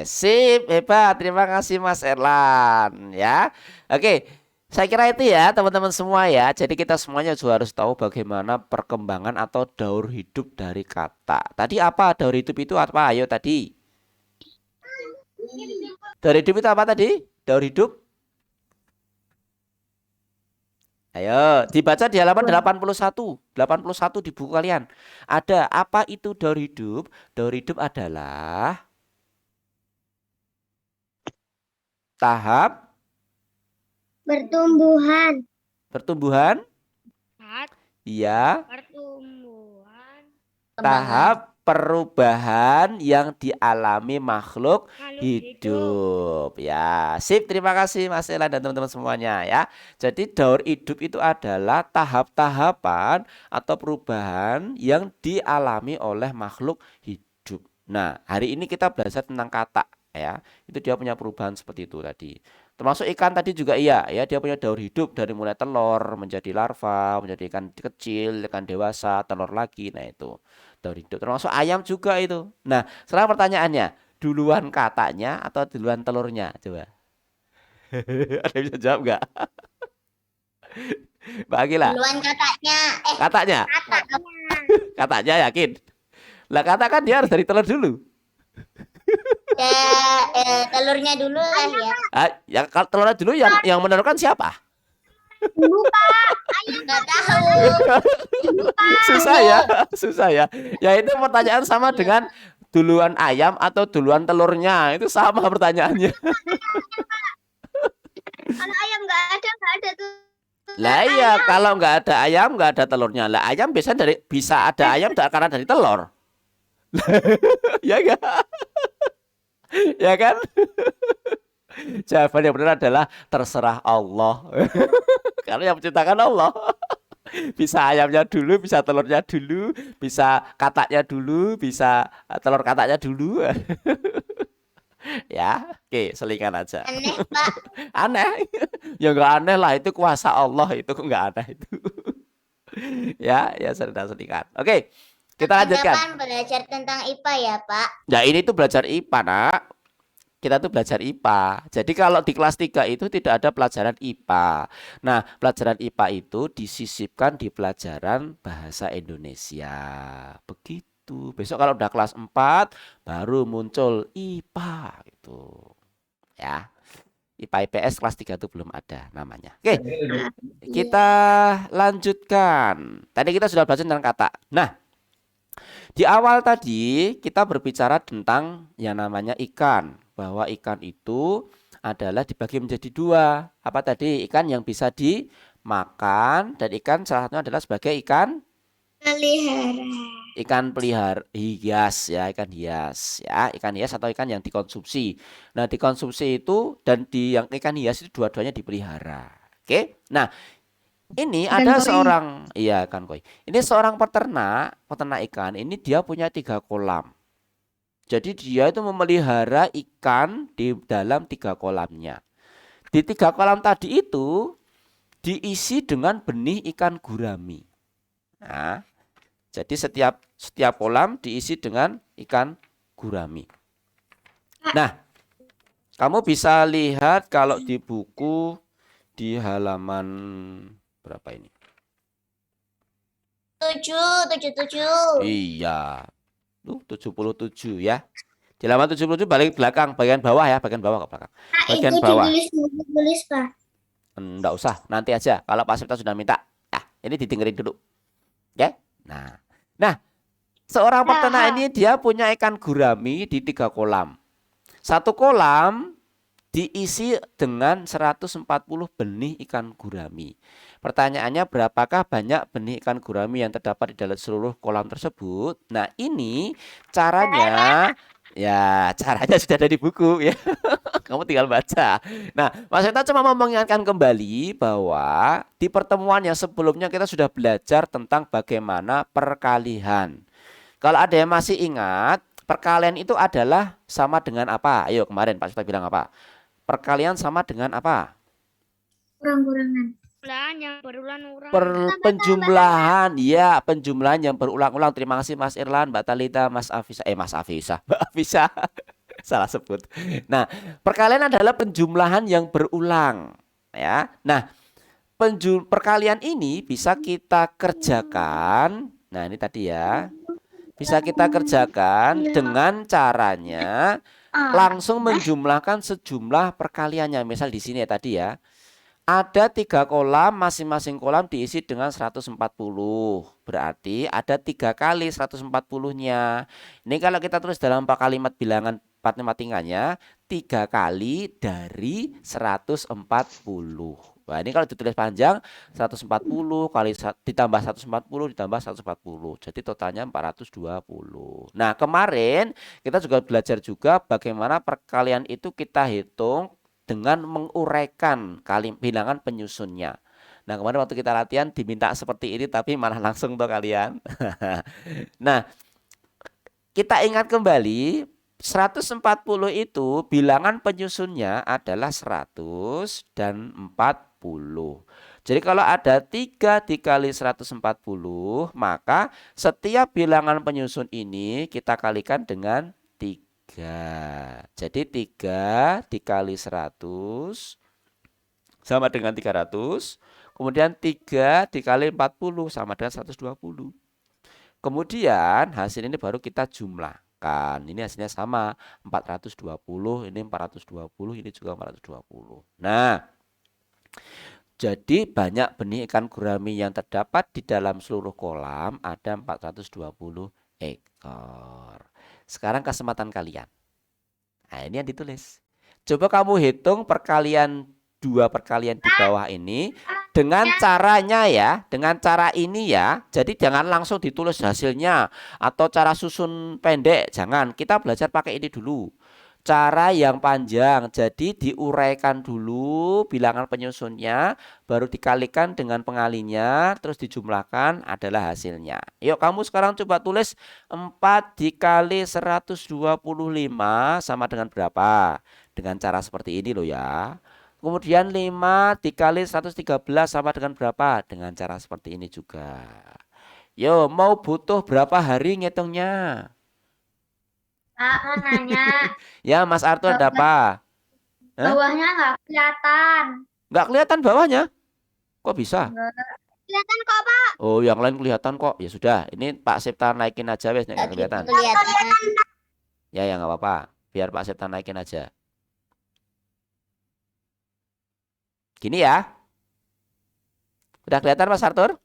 sip, hebat. Terima kasih Mas Erlan ya. Oke, saya kira itu ya teman-teman semua ya. Jadi kita semuanya juga harus tahu bagaimana perkembangan atau daur hidup dari kata. Tadi apa daur hidup itu apa? Ayo tadi. Daur hidup itu apa tadi? Daur hidup? Ayo, dibaca di halaman 81. 81 di buku kalian. Ada apa itu daur hidup? Daur hidup adalah tahap Pertumbuhan. pertumbuhan. Iya. Pertumbuhan Tahap perubahan yang dialami makhluk Makhluk hidup. hidup. Ya, sip. Terima kasih Mas Elan dan teman-teman semuanya ya. Jadi daur hidup itu adalah tahap-tahapan atau perubahan yang dialami oleh makhluk hidup. Nah, hari ini kita belajar tentang kata ya. Itu dia punya perubahan seperti itu tadi. Termasuk ikan tadi juga iya ya, dia punya daur hidup dari mulai telur menjadi larva, menjadi ikan kecil, ikan dewasa, telur lagi. Nah, itu daur hidup. Termasuk ayam juga itu. Nah, sekarang pertanyaannya, duluan katanya atau duluan telurnya? Coba. Ada yang bisa jawab nggak? Mbak Agila, Duluan katanya. katanya, katanya yakin? Lah kata kan dia harus dari telur dulu. Telurnya dulu lah ya. Yang telurnya dulu yang menentukan siapa? Nggak tahu. Susah ya, susah ya. Ya itu pertanyaan sama dengan duluan ayam atau duluan telurnya. Itu sama pertanyaannya. Kalau ayam nggak ada tuh. Lah iya, kalau nggak ada ayam nggak ada telurnya. Lah ayam biasanya bisa ada ayam karena dari telur. Ya enggak? Ya kan? Jawaban yang benar adalah terserah Allah. Karena yang menciptakan Allah. Bisa ayamnya dulu, bisa telurnya dulu, bisa kataknya dulu, bisa telur kataknya dulu. Ya, oke, selingan aja. Aneh, Pak. Aneh? Ya enggak aneh lah, itu kuasa Allah, itu enggak aneh itu. Ya, ya selingan. Oke, kita lanjutkan. Kan belajar tentang IPA ya, Pak. Ya, ini tuh belajar IPA, Nak. Kita tuh belajar IPA. Jadi kalau di kelas 3 itu tidak ada pelajaran IPA. Nah, pelajaran IPA itu disisipkan di pelajaran bahasa Indonesia. Begitu. Besok kalau udah kelas 4 baru muncul IPA gitu. Ya. IPA IPS kelas 3 itu belum ada namanya. Oke. Kita lanjutkan. Tadi kita sudah belajar tentang kata. Nah, di awal tadi kita berbicara tentang yang namanya ikan. Bahwa ikan itu adalah dibagi menjadi dua. Apa tadi? Ikan yang bisa dimakan dan ikan salah satunya adalah sebagai ikan Pelihara. ikan pelihara hias ya, ikan hias ya, ikan hias atau ikan yang dikonsumsi. Nah, dikonsumsi itu dan yang ikan hias itu dua-duanya dipelihara. Oke. Nah, ini ada seorang ikan koi. Ini seorang peternak ikan. Ini dia punya 3 kolam. Jadi dia itu memelihara ikan di dalam 3 kolamnya. Di 3 kolam tadi itu diisi dengan benih ikan gurami. Nah, jadi setiap kolam diisi dengan ikan gurami. Nah, kamu bisa lihat kalau di buku di halaman berapa ini? 7. Iya. 77 ya. Di halaman 77 balik belakang, bagian bawah ya, bagian bawah ke belakang. Bagian bawah. Tulis, Pak. Enggak usah, nanti aja kalau Pak Sipta sudah minta. Nah, ini didengerin dulu. Ya. Nah, seorang peternak ini dia punya ikan gurami di 3 kolam. 1 kolam diisi dengan 140 benih ikan gurami. Pertanyaannya, berapakah banyak benih ikan gurami yang terdapat di dalam seluruh kolam tersebut? Nah, ini caranya sudah ada di buku ya. Kamu tinggal baca. Nah, Mas Eta cuma mau mengingatkan kembali bahwa di pertemuan yang sebelumnya kita sudah belajar tentang bagaimana perkalian. Kalau ada yang masih ingat, perkalian itu adalah sama dengan apa? Ayo, kemarin Pak Sita bilang apa? Perkalian sama dengan apa? Kurang-kurangan. Jumlah yang berulang-ulang. Penjumlahan, ya, penjumlahan yang berulang-ulang. Terima kasih Mas Irlan, Mbak Talita, Mbak Afisa. Salah sebut. Nah, perkalian adalah penjumlahan yang berulang, ya. Nah, perkalian ini bisa kita kerjakan. Nah, ini tadi ya. Bisa kita kerjakan dengan caranya langsung menjumlahkan sejumlah perkaliannya. Misal di sini ya tadi ya. Ada 3 kolam, masing-masing kolam diisi dengan 140. Berarti ada 3 kali 140-nya. Ini kalau kita tulis dalam 4 kalimat bilangan 4 tingkatnya, 3 kali dari 140. Wah, ini kalau ditulis panjang 140 kali ditambah 140 ditambah 140. Jadi totalnya 420. Nah, kemarin kita juga belajar juga bagaimana perkalian itu kita hitung dengan menguraikan bilangan penyusunnya. Nah, kemarin waktu kita latihan diminta seperti ini tapi malah langsung tuh kalian. Nah, kita ingat kembali 140 itu bilangan penyusunnya adalah 100 dan 40. Jadi kalau ada 3 dikali 140, maka setiap bilangan penyusun ini kita kalikan dengan 3. Jadi 3 dikali 100 sama dengan 300. Kemudian 3 dikali 40 sama dengan 120. Kemudian hasil ini baru kita jumlahkan. Ini hasilnya sama 420, ini 420, ini juga 420. Nah, jadi banyak benih ikan gurami yang terdapat di dalam seluruh kolam ada 420 ekor. Sekarang kesempatan kalian. Nah, ini yang ditulis. Coba kamu hitung perkalian 2 perkalian di bawah ini dengan caranya ya, dengan cara ini ya. Jadi jangan langsung ditulis hasilnya atau cara susun pendek, jangan. Kita belajar pakai ini dulu. Cara yang panjang, jadi diuraikan dulu bilangan penyusunnya, baru dikalikan dengan pengalinya, terus dijumlahkan adalah hasilnya. Yuk kamu sekarang coba tulis 4 dikali 125 sama dengan berapa? Dengan cara seperti ini loh ya. Kemudian 5 dikali 113 sama dengan berapa? Dengan cara seperti ini juga. Yo, mau butuh berapa hari ngitungnya? Mau nanya, Ya, Mas Arthur ada apa? Hah? bawahnya nggak kelihatan. Nggak kelihatan bawahnya? Kok bisa? Kelihatan kok, Pak. Oh, yang lain kelihatan kok. Ya sudah, ini Pak Septa naikin aja wes, nggak kelihatan. Kelihatan. Ya, ya nggak apa-apa. Biar Pak Septa naikin aja. Gini ya. Udah kelihatan Mas Arthur?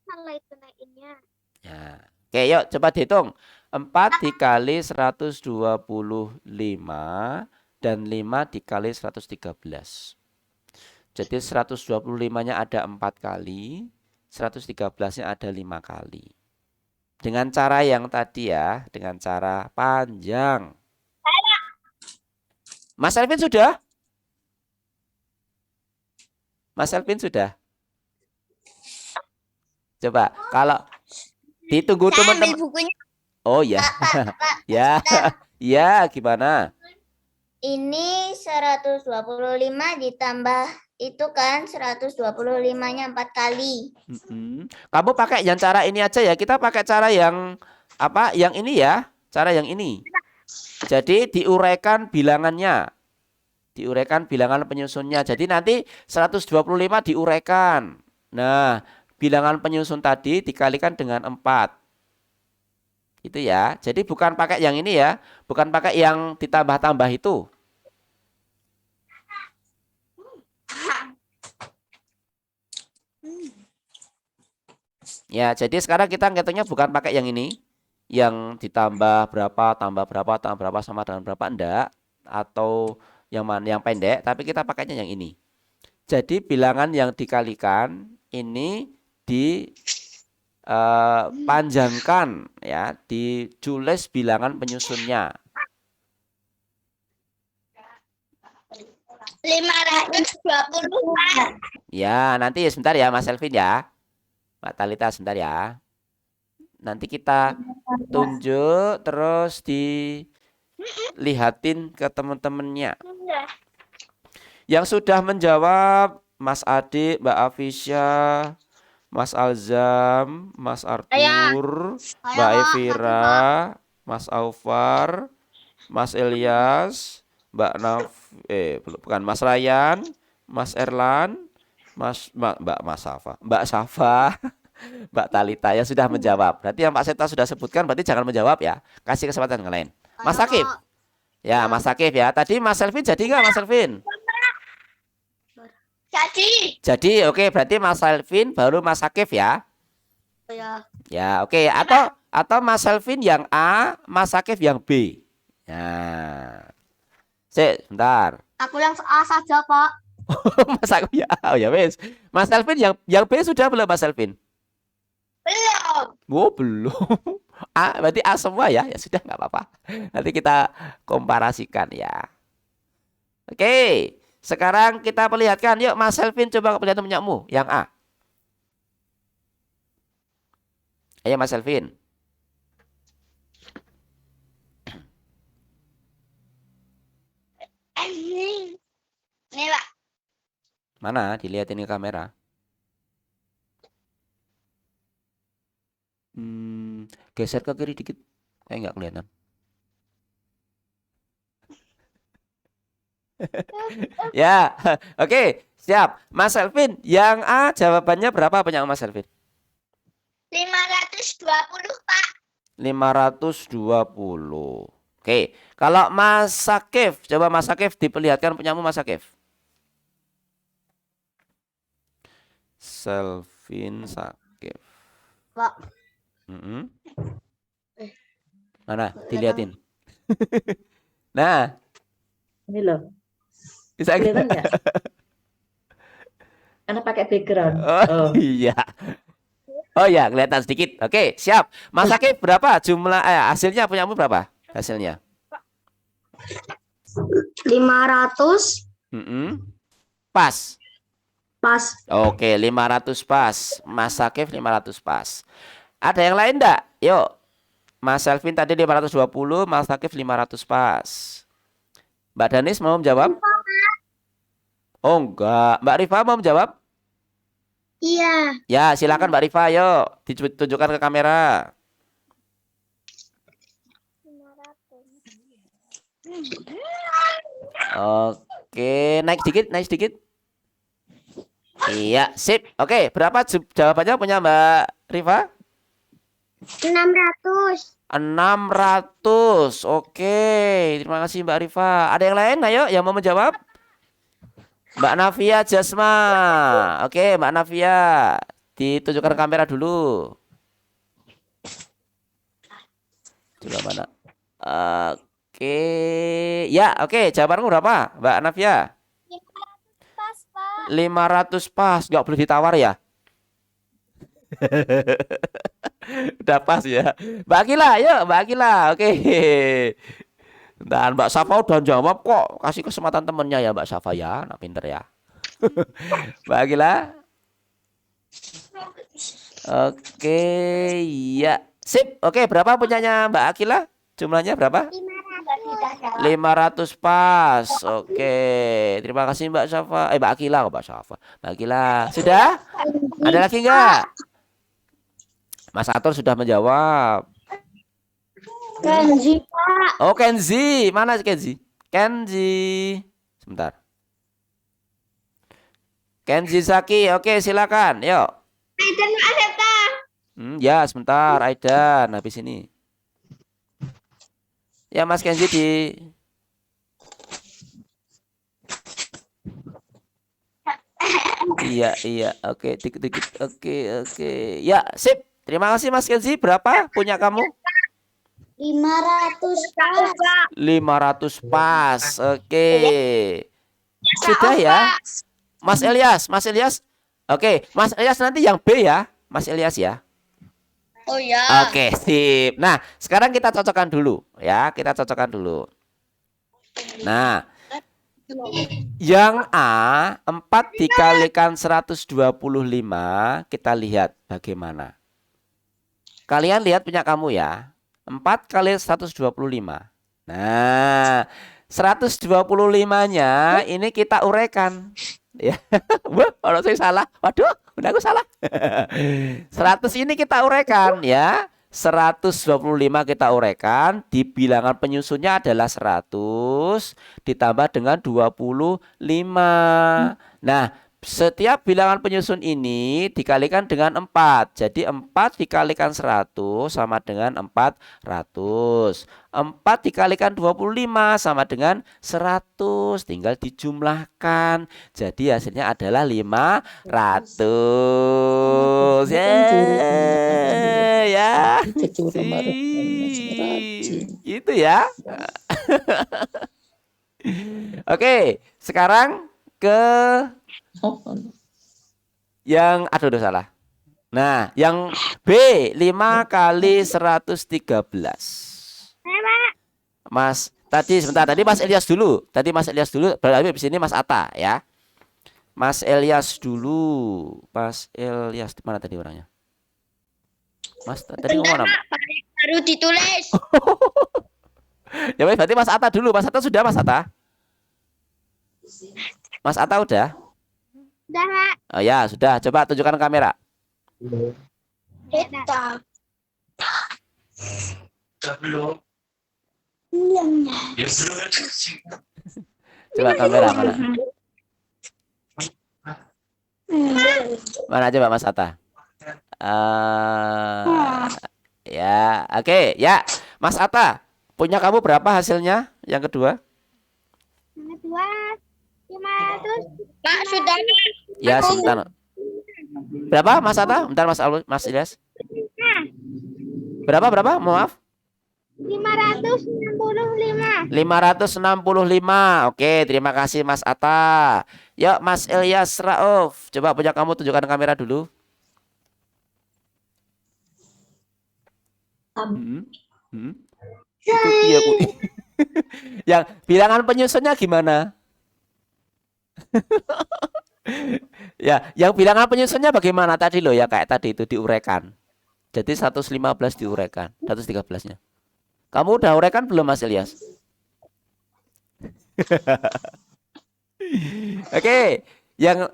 Salah itu naikinnya. Ya. Oke, yuk coba dihitung. 4 dikali 125 dan 5 dikali 113. Jadi 125-nya ada 4 kali, 113-nya ada 5 kali. Dengan cara yang tadi ya, dengan cara panjang. Mas Elvin sudah? Mas Elvin sudah? Coba, kalau ditunggu Saya ambil teman-teman. bukunya. Oh ya, ya, ya gimana? Ini 125 ditambah itu kan 125-nya 4 kali. Kamu pakai yang cara ini aja ya. Kita pakai cara yang apa? Yang ini ya. Cara yang ini. Jadi diuraikan bilangannya. Diuraikan bilangan penyusunnya. Jadi nanti 125 diuraikan. Nah, bilangan penyusun tadi dikalikan dengan 4. Itu ya. Jadi bukan pakai yang ini ya. Bukan pakai yang ditambah-tambah itu. Ya, jadi sekarang kita ngitungnya bukan pakai yang ini. Yang ditambah berapa, tambah berapa sama dengan berapa, enggak. Atau yang mana yang pendek, tapi kita pakainya yang ini. Jadi bilangan yang dikalikan ini panjangkan ya, ditulis bilangan penyusunnya. 520. Ya, nanti sebentar ya Mas Elvin ya. Mbak Talita sebentar ya. Nanti kita tunjuk terus dilihatin ke teman-temannya. Yang sudah menjawab Mas Adik, Mbak Afisya, Mas Alzam, Mas Arthur, Mbak Evira, Mas Aufar, Mas Elias, Mbak bukan Mas Ryan, Mas Erlan, Mbak Safa, Mbak Talita yang sudah menjawab. Berarti yang Pak Seta sudah sebutkan berarti jangan menjawab ya. Kasih kesempatan yang lain. Mas Akif. Ya, Mas Akif ya. Tadi Mas Elvin jadi nggak Mas Elvin? Jadi oke, berarti Mas Elvin baru Mas Akif ya. Ya, oke. Atau Mas Elvin yang A, Mas Akif yang B. Nah. Sebentar. Aku yang A saja, Pak. Mas aku ya. Oh ya wes. Mas Elvin yang B sudah belum Mas Elvin? Belum. Oh, belum. A, berarti A semua ya. Ya sudah nggak apa-apa. Nanti kita komparasikan ya. Oke. Sekarang kita perlihatkan. Yuk Mas Elvin coba perlihatkan punyamu yang A. Ayo Mas Elvin. Ini Pak. Mana? Dilihatin ke kamera. Geser ke kiri dikit. Nggak kelihatan. Ya, oke, siap. Mas Elvin, yang A jawabannya berapa punya Mas Elvin? 520 Pak. 520. Oke, kalau Mas Sakif, coba Mas Sakif diperlihatkan punyamu Mas Sakif. Selvin Sakif. Pak. Mana? Dilihatin. Nah, Ini loh, bisa kelihatan nggak? Karena pakai background. Oh, iya. Oh ya, kelihatan sedikit. Oke, siap. Mas Sakif berapa jumlah hasilnya punyamu berapa? Hasilnya? 500 Pas. pas. Oke, 500 pas. Mas Sakif 500 pas. Ada yang lain enggak? Yuk. Mas Elvin tadi 520, Mas Sakif 500 pas. Mbak Danis mau menjawab? Oh enggak. Mbak Rifa mau menjawab? Iya. Ya, silakan Mbak Rifa, yuk. Ditunjukkan ke kamera. Oke, naik sedikit. Iya, sip. Oke, berapa jawabannya punya Mbak Rifa? 600. 600. Oke, terima kasih Mbak Rifa. Ada yang lain? Ayo, yang mau menjawab? Mbak Navia Jasma. Oke, Mbak Navia. Ditunjukkan kamera dulu. Coba mana? Oke. Ya, oke. Jawabanmu berapa, Mbak Navia? 500 pas Pak. 500 pas. Nggak boleh ditawar ya? Udah pas ya. Mbak Akila, yuk Mbak Akila. Oke. Dan Mbak Safa udah jawab kok. Kasih kesempatan temennya ya Mbak Safa ya. Nah, pinter ya. Mbak Akila. Oke, ya. Sip. Oke, berapa punyanya Mbak Akila? Jumlahnya berapa? 500 pas. Oke. Terima kasih Mbak Safa. Mbak Akila kok Mbak Safa. Mbak Akila. Sudah? Ada lagi enggak? Mas Atur sudah menjawab. Kenzi, Pak. Oh, Kenzi. Mana Kenzi? Kenzi. Sebentar. Kenzi Saki. Oke, silakan. Yuk. Aidan Aseta. Ya, sebentar. Aidan habis ini. Ya, Mas Kenzi di Iya. Oke, dikit. Oke. Ya, sip. Terima kasih Mas Kenzi. Berapa punya kamu? 500 pas. 500 pas. Oke. Sudah ya. Mas Elias. Oke, Mas Elias nanti yang B ya. Mas Elias ya. Oh ya. Oke, sip. Nah, sekarang kita cocokkan dulu ya. Nah, yang A 4 dikalikan 125, kita lihat bagaimana. Kalian lihat punya kamu ya. 4 kali 125. Nah, 125-nya ini kita uraikan. Ya. Wah, kalau saya salah. Waduh, udah aku salah. 100 ini kita uraikan ya. 125 kita uraikan, di bilangan penyusunnya adalah 100 ditambah dengan 25. Nah, setiap bilangan penyusun ini dikalikan dengan 4. Jadi 4 dikalikan 100 sama dengan 400. 4 dikalikan 25 sama dengan 100. Tinggal dijumlahkan. Jadi hasilnya adalah 500. Ya. Itu ya. Oke, sekarang ke Oh, yang aduh salah. Nah, yang B 5 kali 113. Mas, tadi sebentar, tadi Mas Elias dulu. Tadi Mas Elias dulu, berarti di sini Mas Atta ya. Mas Elias dulu. Mas Elias di mana tadi orangnya? Mas tadi ngomong apa? Baru ditulis. Ya wes, berarti Mas Atta dulu. Mas Atta sudah, Mas Atta? Mas Atta udah? Udah, Pak. Oh ya, sudah. Coba tunjukkan kamera. Kita. Coba kamera mana? Mana coba Mas Atta? Ya, oke, ya. Mas Atta, punya kamu berapa hasilnya? Yang kedua? Yang kedua, 500. Pak, sudah. Ya, sebentar. Berapa Mas Atta? Bentar Mas Ilyas. Berapa? Maaf. 565. 565. Oke, terima kasih Mas Atta. Yuk Mas Ilyas Rauf, coba punya kamu tunjukkan kamera dulu. Itu dia, Bu. Yang bilangan penyusunnya gimana? Ya, yang bilangan penyusunnya bagaimana tadi loh ya, kayak tadi itu diuraikan. Jadi 115 diuraikan, 113-nya. Kamu udah uraikan belum Mas Ilyas? Oke, yang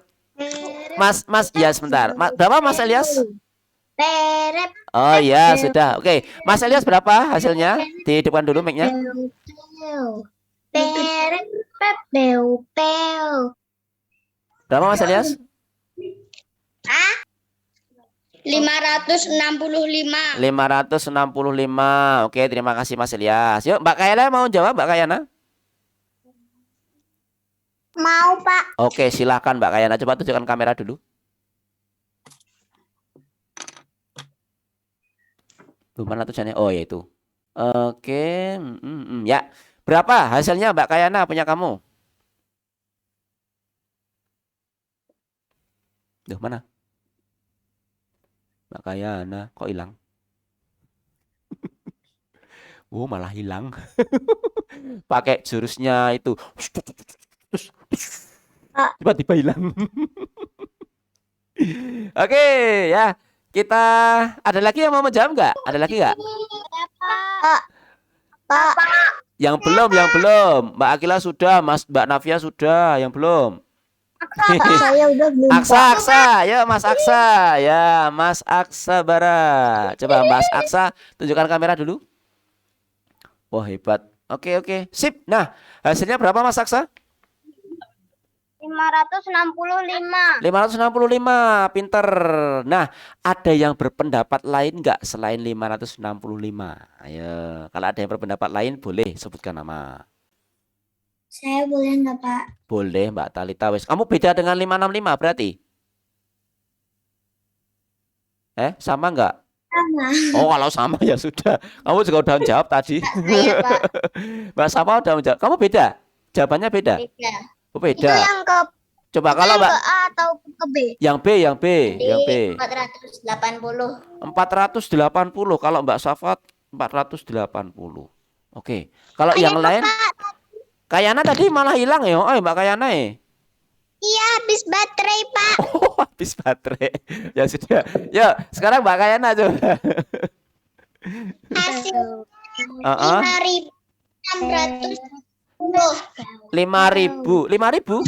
Mas ya sebentar. Berapa Mas Ilyas? Terep. Oh ya, sudah. Oke, Mas Ilyas berapa hasilnya? Dihidupkan dulu mic-nya. Terep. Peu. Berapa Mas Ilyas? 565. 565. Oke, terima kasih Mas Ilyas. Yuk, Mbak Kayana mau jawab, Mbak Kayana? Mau, Pak. Oke, silakan Mbak Kayana. Coba tunjukkan kamera dulu. Tuh, mana tulisannya? Oh, ya itu. Oke, ya. Berapa hasilnya Mbak Kayana punya kamu? Duh, mana? Mbak Kayana kok hilang? Oh, malah hilang. Pakai jurusnya itu. Tiba-tiba hilang. Oke, ya. Kita ada lagi yang mau menjawab nggak? Ada lagi nggak? Pak. Yang belum. Mbak Akila sudah, Mbak Navia sudah, yang belum. Saya udah belum. Aksa, ya Mas Aksa, ya Mas Aksa Bara. Coba Mas Aksa tunjukkan kamera dulu. Wah hebat. Oke, sip. Nah hasilnya berapa Mas Aksa? 565. 565, pinter. Nah ada yang berpendapat lain nggak selain 565? Ayo, kalau ada yang berpendapat lain boleh sebutkan nama. Saya boleh nggak, Pak? Boleh Mbak Talita wes. Kamu beda dengan 565 berarti? Sama nggak? Sama. Oh kalau sama ya sudah. Kamu juga udah menjawab tadi. Saya, Pak. Mbak Sama udah menjawab. Kamu beda? Jawabannya beda? Beda. Oh, Itu beda. yang ke Coba kalau Mbak ke A atau ke B? yang B. 480. 480. Kalau Mbak Safat 480. Oke. Kalau yang lain Kayana tadi malah hilang ya. Oh Mbak Kayana ya. Iya, habis baterai, Pak. Oh, habis baterai. Ya sudah. Yuk, sekarang Mbak Kayana coba. Hasil 5.610. 5.000. 5.000? 500.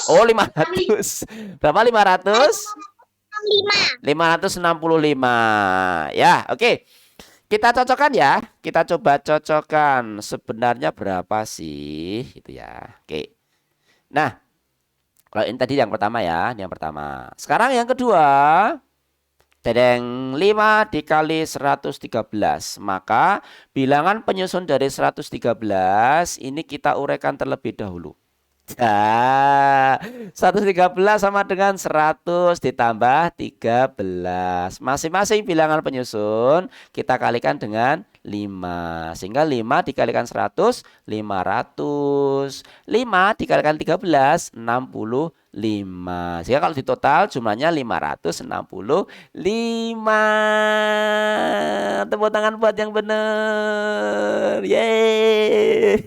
Oh, 500. Berapa 500? 565. Ya, oke. Kita cocokkan ya. Kita coba cocokkan sebenarnya berapa sih itu ya. Oke. Nah, kalau ini tadi yang pertama ya, yang pertama. Sekarang yang kedua. Dedeng 5 dikali 113. Maka bilangan penyusun dari 113 ini kita uraikan terlebih dahulu. 113 sama dengan 100 ditambah 13. Masing-masing bilangan penyusun kita kalikan dengan 5. Sehingga 5 dikalikan 100, 500. 5 dikalikan 13, 65. Sehingga kalau ditotal jumlahnya 565. Tepuk tangan buat yang benar. Yeay.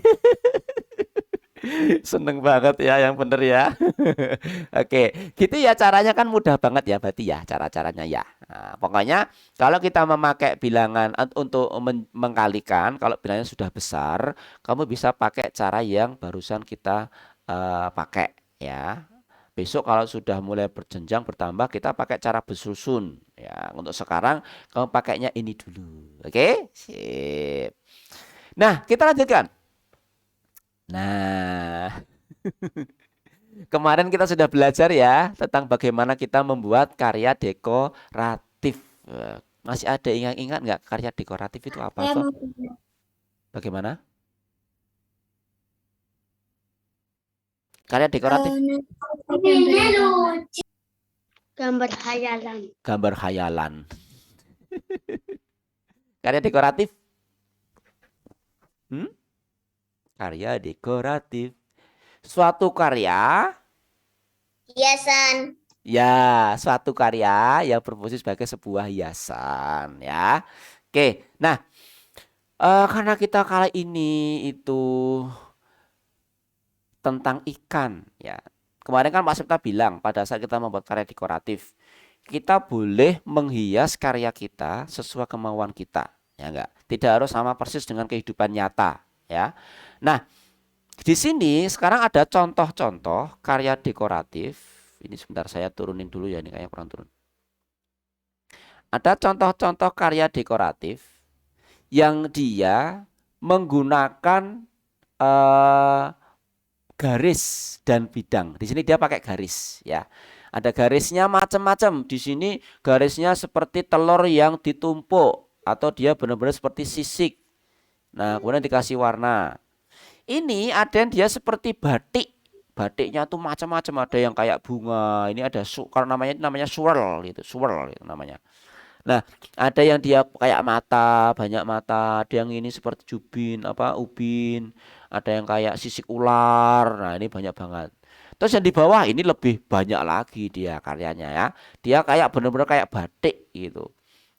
Seneng banget ya yang bener ya. Oke, gitu ya caranya kan mudah banget ya berarti ya cara-caranya ya. Nah, pokoknya kalau kita memakai bilangan untuk mengkalikan, kalau bilangnya sudah besar, kamu bisa pakai cara yang barusan kita pakai ya. Besok kalau sudah mulai berjenjang bertambah, kita pakai cara bersusun ya. Untuk sekarang kamu pakainya ini dulu. Oke? Sip. Nah, kita lanjutkan. Nah, kemarin kita sudah belajar ya tentang bagaimana kita membuat karya dekoratif. Masih ada ingat nggak karya dekoratif itu apa? Saya Sob? mau punya. Bagaimana? Karya dekoratif, Gambar hayalan. gambar khayalan. Karya dekoratif. Karya dekoratif. Suatu karya, Hiasan. ya, suatu karya yang berfungsi sebagai sebuah hiasan ya. Oke, nah karena kita kali ini itu tentang ikan ya. Kemarin kan Pak Septa bilang pada saat kita membuat karya dekoratif, kita boleh menghias karya kita sesuai kemauan kita, ya enggak? Tidak harus sama persis dengan kehidupan nyata, ya. Nah, di sini sekarang ada contoh-contoh karya dekoratif. Ini sebentar saya turunin dulu ya, ini kayaknya kurang turun. Ada contoh-contoh karya dekoratif yang dia menggunakan garis dan bidang. Di sini dia pakai garis ya. Ada garisnya macam-macam. Di sini garisnya seperti telur yang ditumpuk atau dia benar-benar seperti sisik. Nah, kemudian dikasih warna. Ini ada yang dia seperti batik. Batiknya tuh macam-macam, ada yang kayak bunga. Ini ada kalau namanya swirl gitu, swirl gitu namanya. Nah, ada yang dia kayak mata, banyak mata, ada yang ini seperti ubin, ada yang kayak sisik ular. Nah, ini banyak banget. Terus yang di bawah ini lebih banyak lagi dia karyanya ya. Dia kayak benar-benar kayak batik gitu.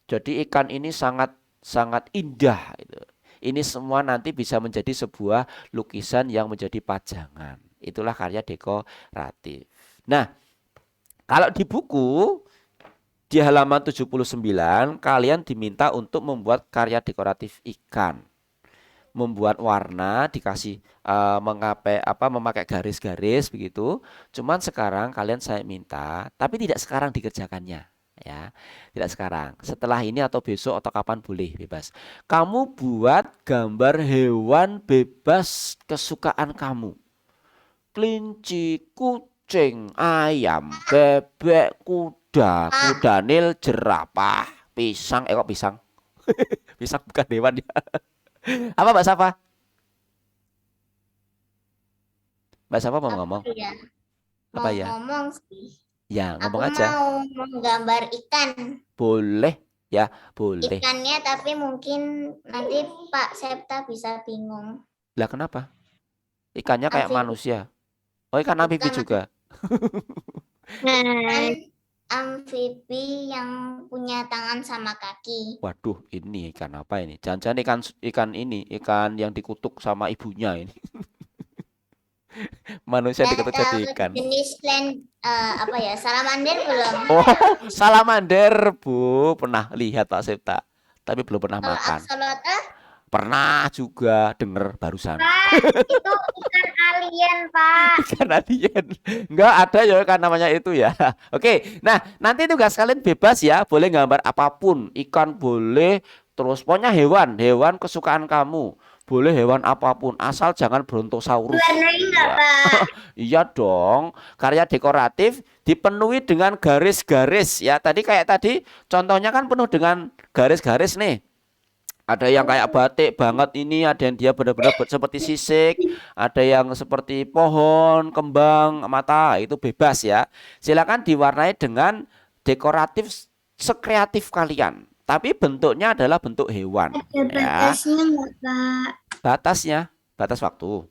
Jadi ikan ini sangat sangat indah gitu. Ini semua nanti bisa menjadi sebuah lukisan yang menjadi pajangan. Itulah karya dekoratif. Nah, kalau di buku di halaman 79 kalian diminta untuk membuat karya dekoratif ikan. Membuat warna, dikasih memakai garis-garis begitu. Cuman sekarang kalian saya minta, tapi tidak sekarang dikerjakannya. Ya, tidak sekarang. Setelah ini atau besok atau kapan boleh, bebas. Kamu buat gambar hewan bebas kesukaan kamu. Kelinci, kucing, ayam, bebek, kuda, kuda nil, jerapah, pisang. Kok pisang? Pisang bukan hewan ya. Apa Mbak Safa? Mbak Safa mau ngomong? Ya? Apa Mau ya? ngomong sih. Ya, ngomong Aku aja. mau menggambar ikan. Boleh ya, boleh. Ikannya tapi mungkin nanti Pak Septa bisa bingung. Lah kenapa? Ikannya kayak Amfibi. manusia. Oh, ikan amfibi Bukan. juga. Ikan amfibi yang punya tangan sama kaki. Waduh, ini ikan apa ini? Jangan-jangan ikan yang dikutuk sama ibunya ini. Manusia Dan dikutuk jadi ikan. jenis salamander belum? Oh, salamander, Bu. Pernah lihat Pak Septa, tapi belum pernah Kalau makan. axolotl Pernah juga denger barusan. itu ikan alien, Pak. Ikan alien. Enggak ada ya kan namanya itu ya. Oke, nah nanti tugas kalian bebas ya. Boleh gambar apapun. Ikan boleh. Terus pokoknya hewan kesukaan kamu. Boleh hewan apapun. Asal jangan brontosaurus. Warnanya enggak, Ya. Pak? Iya dong. Karya dekoratif dipenuhi dengan garis-garis ya. Tadi contohnya kan penuh dengan garis-garis nih. Ada yang kayak batik banget ini, ada yang dia benar-benar seperti sisik, ada yang seperti pohon, kembang, mata, itu bebas ya. Silakan diwarnai dengan dekoratif sekreatif kalian. Tapi bentuknya adalah bentuk hewan. Ada Ya, batasnya nggak, Pak? batasnya, batas waktu.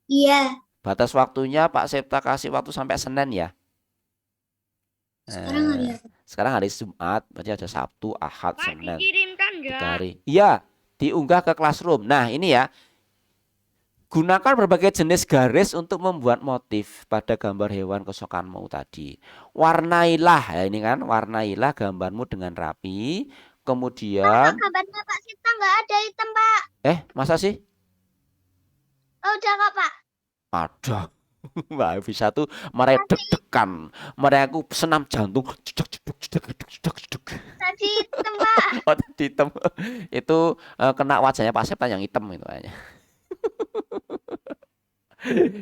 Iya, Batas waktunya Pak Septa kasih waktu sampai Senin ya. sekarang hari apa? Sekarang hari Jumat, berarti ada Sabtu, Ahad, Pak, Senin. dikirimkan 3 nggak? hari. Iya, diunggah ke Classroom. Nah, ini ya. Gunakan berbagai jenis garis untuk membuat motif pada gambar hewan kesukaanmu tadi. Warnailah, ya ini kan, warnailah gambarmu dengan rapi. Kemudian, Kabarnya Pak Sita nggak ada hitam, Pak. masa sih? Oh, udah kok, Pak. Ada. Mbak Afisa tuh mereka deg-degan, mereka senam jantung. Tadi hitam, Pak. Oh, tadi hitam. Itu kena wajahnya Pak Septa yang hitam itu kayaknya.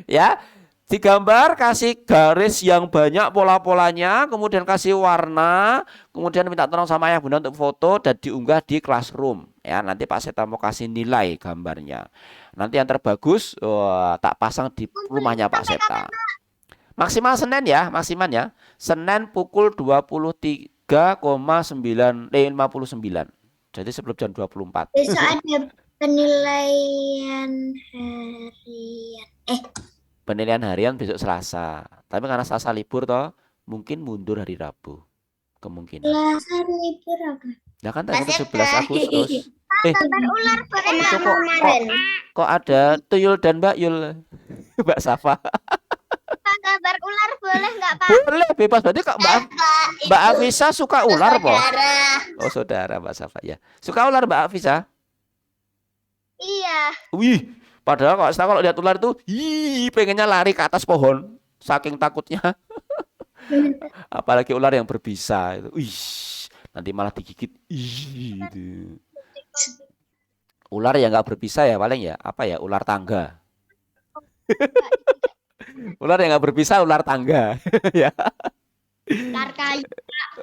Ya, digambar, kasih garis yang banyak pola-polanya, kemudian kasih warna, kemudian minta tolong sama ayah bunda untuk foto dan diunggah di Classroom. Ya, nanti Pak Septa mau kasih nilai gambarnya. Nanti yang terbagus tak pasang di rumahnya Pak Septa. Maksimal Senin ya, maksimal ya. Senin pukul 23,59. Jadi sebelum jam 24. Besok ada penilaian harian. Penilaian harian besok Selasa. Tapi karena Selasa libur toh, mungkin mundur hari Rabu. Kemungkinan. Selasa libur apa? Nah kan tadi Pak 11 Septa. Agustus. Eh, Kabar ular boleh nggak itu kok- kemarin? kok ada Tuyul dan Mbak Yul? Mbak Safa. Pak, kabar ular boleh nggak, Pak? Boleh, bebas. Berarti kok Mbak Afisa suka ular, po? Oh, saudara Mbak Safa ya. Suka ular Mbak Afisa? Iya. Wih, padahal kalau lihat ular itu, pengennya lari ke atas pohon, saking takutnya. Apalagi ular yang berbisa itu. Wih, nanti malah digigit. Ih, gitu. Ular yang nggak berbisa ya paling ya apa ya, ular tangga. Ular yang nggak berbisa ular tangga. Ya, Ular kayu.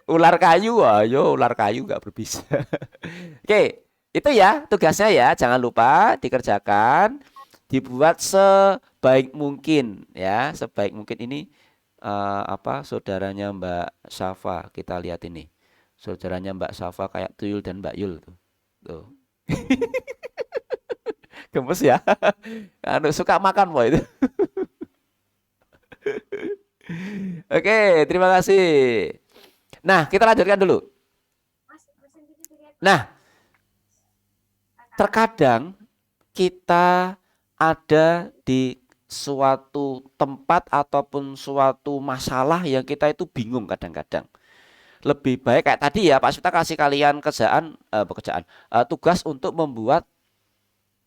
ular kayu, ayo ular kayu nggak berbisa. Oke, itu ya tugasnya ya, jangan lupa dikerjakan, dibuat sebaik mungkin ya, sebaik mungkin. Ini saudaranya Mbak Safa, kita lihat ini. Saudaranya Mbak Safa kayak Tuyul dan Mbak Yul tuh. Tuh. Gemes ya. Suka makan po itu. Oke, terima kasih. Nah, kita lanjutkan dulu. Nah, terkadang kita ada di suatu tempat ataupun suatu masalah yang kita itu bingung kadang-kadang. Lebih baik kayak tadi ya, Pak Sita kasih kalian tugas untuk membuat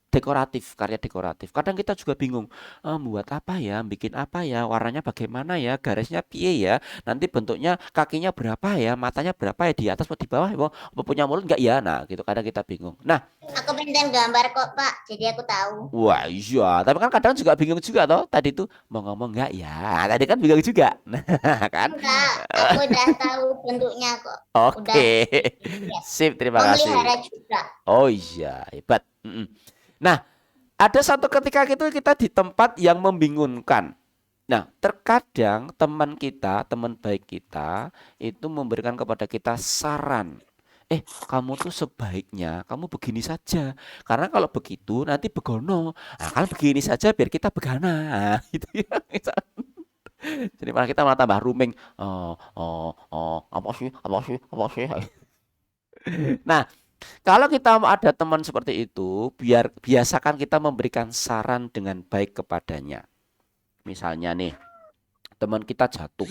dekoratif, karya dekoratif. Kadang kita juga bingung, membuat apa ya, bikin apa ya, warnanya bagaimana ya, garisnya piye ya, nanti bentuknya kakinya berapa ya, matanya berapa ya, di atas atau di bawah, mau punya mulut enggak ya, nah gitu kadang kita bingung. Nah, Aku pintar gambar kok, Pak. Jadi aku tahu. wah iya, tapi kan kadang juga bingung juga toh, tadi tuh mau ngomong enggak ya, tadi kan bingung juga, nah kan, Enggak, aku udah tahu bentuknya kok. oke, Iya. sip, terima kasih. Memelihara juga. Oh iya, hebat. Nah, ada satu ketika kita di tempat yang membingungkan. Nah, terkadang teman kita, teman baik kita itu memberikan kepada kita saran. Kamu tuh sebaiknya kamu begini saja. Karena kalau begitu nanti begono. Nah, kan begini saja biar kita begana. Nah, gitu ya. Jadi malah kita malah tambah rooming. Apa sih? Nah, kalau kita ada teman seperti itu, biasakan kita memberikan saran dengan baik kepadanya. Misalnya nih, teman kita jatuh,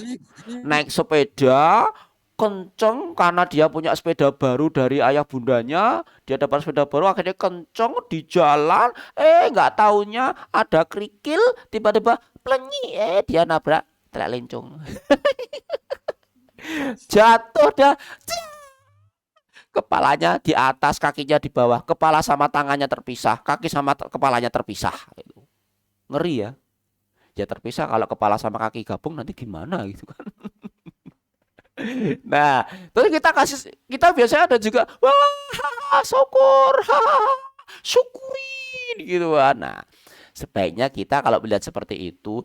naik sepeda, kenceng karena dia punya sepeda baru dari ayah bundanya, dia dapat sepeda baru, akhirnya kenceng di jalan, nggak taunya ada kerikil, tiba-tiba plenyi, dia nabrak trek lencong. Jatuh dah. Kepalanya di atas, kakinya di bawah, kepala sama tangannya terpisah, kaki sama kepalanya terpisah. Ngeri ya. Ya terpisah, kalau kepala sama kaki gabung nanti gimana gitu kan. Nah, terus kita biasanya ada juga wah syukur, syukurin gitu kan. Nah, sebaiknya kita kalau melihat seperti itu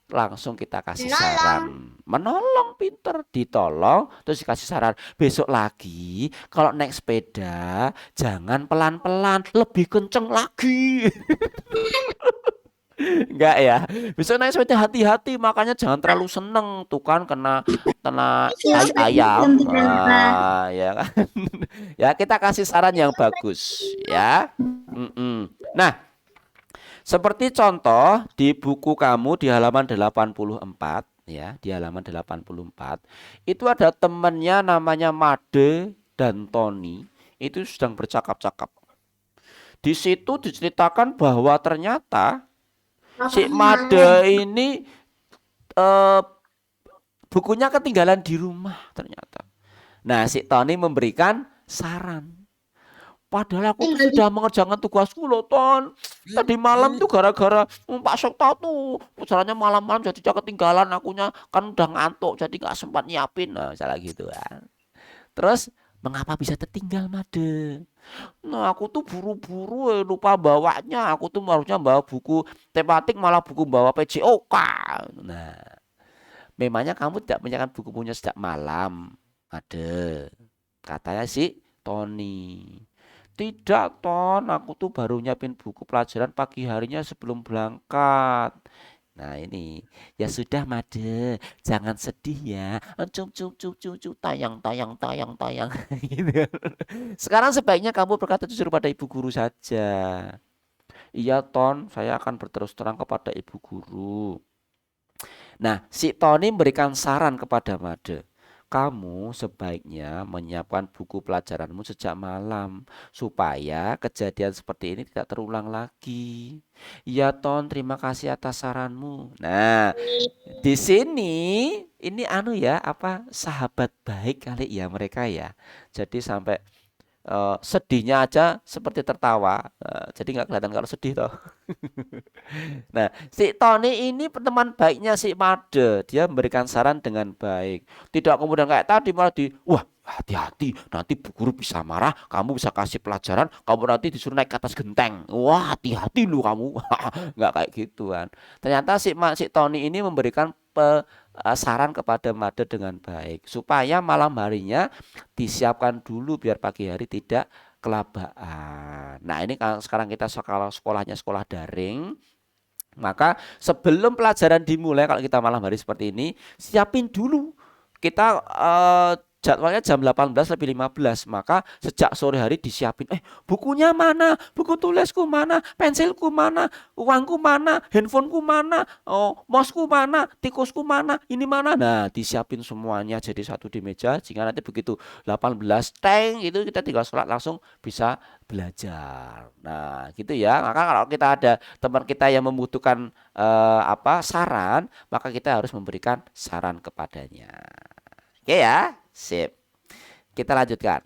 langsung kita kasih saran, menolong, pinter, ditolong, terus dikasih saran. Besok lagi kalau naik sepeda jangan pelan-pelan, lebih kenceng lagi. Enggak ya. Besok naik sepeda hati-hati, makanya jangan terlalu seneng tuh kan kena ayam. Ya kan. Ya kita kasih saran yang bagus ya. Nah, seperti contoh di buku kamu di halaman 84 ya, di halaman 84 itu ada temannya namanya Made dan Tony, itu sedang bercakap-cakap. Di situ diceritakan bahwa ternyata si Made ini bukunya ketinggalan di rumah ternyata. Nah, si Tony memberikan saran. Padahal aku tuh sudah mengerjakan tugasku loh, Ton. Tadi malam tuh gara-gara Pak Sekta tuh caranya malam-malam jadi ketinggalan, akunya kan udah ngantuk jadi nggak sempat nyiapin. Nah, misalnya gitu kan. Terus mengapa bisa tertinggal, Made? Nah, aku tuh buru-buru lupa bawanya. Aku tuh harusnya bawa buku tematik malah buku bawa PJOK. Nah, memangnya kamu tidak menyiapkan buku punya sejak malam, Made? Katanya si Tony. Tidak, Ton, aku tuh baru nyiapin buku pelajaran pagi harinya sebelum berangkat. Nah ini, ya sudah Made, jangan sedih ya. Tayang. Gitu. Sekarang sebaiknya kamu berkata jujur pada ibu guru saja. Iya, Ton, saya akan berterus terang kepada ibu guru. Nah, si Tony memberikan saran kepada Made. Kamu sebaiknya menyiapkan buku pelajaranmu sejak malam supaya kejadian seperti ini tidak terulang lagi. Ya, Ton, terima kasih atas saranmu. Nah, di sini ini sahabat baik kali ya mereka ya. Jadi sampai sedihnya aja seperti tertawa. Jadi nggak kelihatan kalau sedih toh. Nah, si Tony ini teman baiknya si Made. Dia memberikan saran dengan baik. Tidak kemudian kayak tadi malah wah hati-hati, nanti bu guru bisa marah, kamu bisa kasih pelajaran, kamu nanti disuruh naik ke atas genteng. Wah hati-hati lu kamu. Nggak kayak gitu kan. Ternyata si Tony ini memberikan saran kepada Made dengan baik. Supaya malam harinya disiapkan dulu biar pagi hari tidak kelabaan. Nah ini sekarang kita sekolahnya sekolah daring. Maka sebelum pelajaran dimulai kalau kita malam hari seperti ini, siapin dulu. Kita jadwalnya jam 18:15. Maka sejak sore hari disiapin. Bukunya mana? Buku tulisku mana? Pensilku mana? Uangku mana? Handphoneku mana? Mousku mana? Tikusku mana? Ini mana? Nah disiapin semuanya jadi satu di meja. Jika nanti begitu 18 itu kita tinggal sholat langsung bisa belajar. Nah gitu ya. Maka kalau kita ada teman kita yang membutuhkan saran, maka kita harus memberikan saran kepadanya. Oke ya, sip. Kita lanjutkan.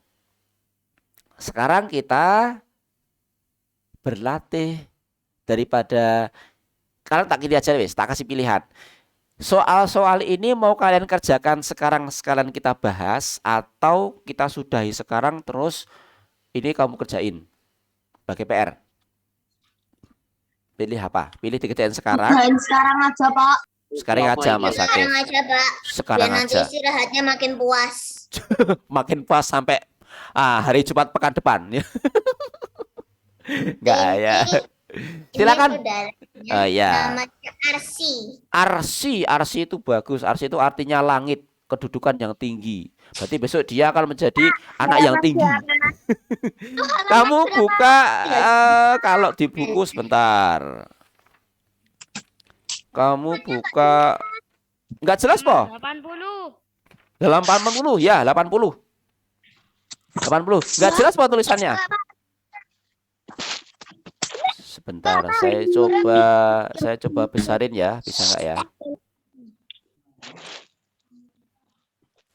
Sekarang kita berlatih daripada kalian tak gini aja wis, tak kasih pilihan. Soal-soal ini mau kalian kerjakan sekarang sekalian kita bahas atau kita sudahi sekarang terus ini kamu kerjain sebagai PR. Pilih apa? Pilih dikerjain sekarang. Kerjain sekarang aja, Pak. Sekarang aja Mas Akif. Sekarang aja, Pak. Sekarang Biar nanti aja. istirahatnya makin puas. Makin pas sampai hari Jumat pekan depan ya. Enggak ya. Silakan. Ya. Namanya Arsi itu bagus. Arsi itu artinya langit, kedudukan yang tinggi. Berarti besok dia akan menjadi anak yang tinggi. Kamu buka kalau di buku sebentar. Kamu buka enggak jelas po? 80. Dalam 80 ya, 80. 80. Enggak jelas po tulisannya. Sebentar, saya coba besarin ya, bisa enggak ya?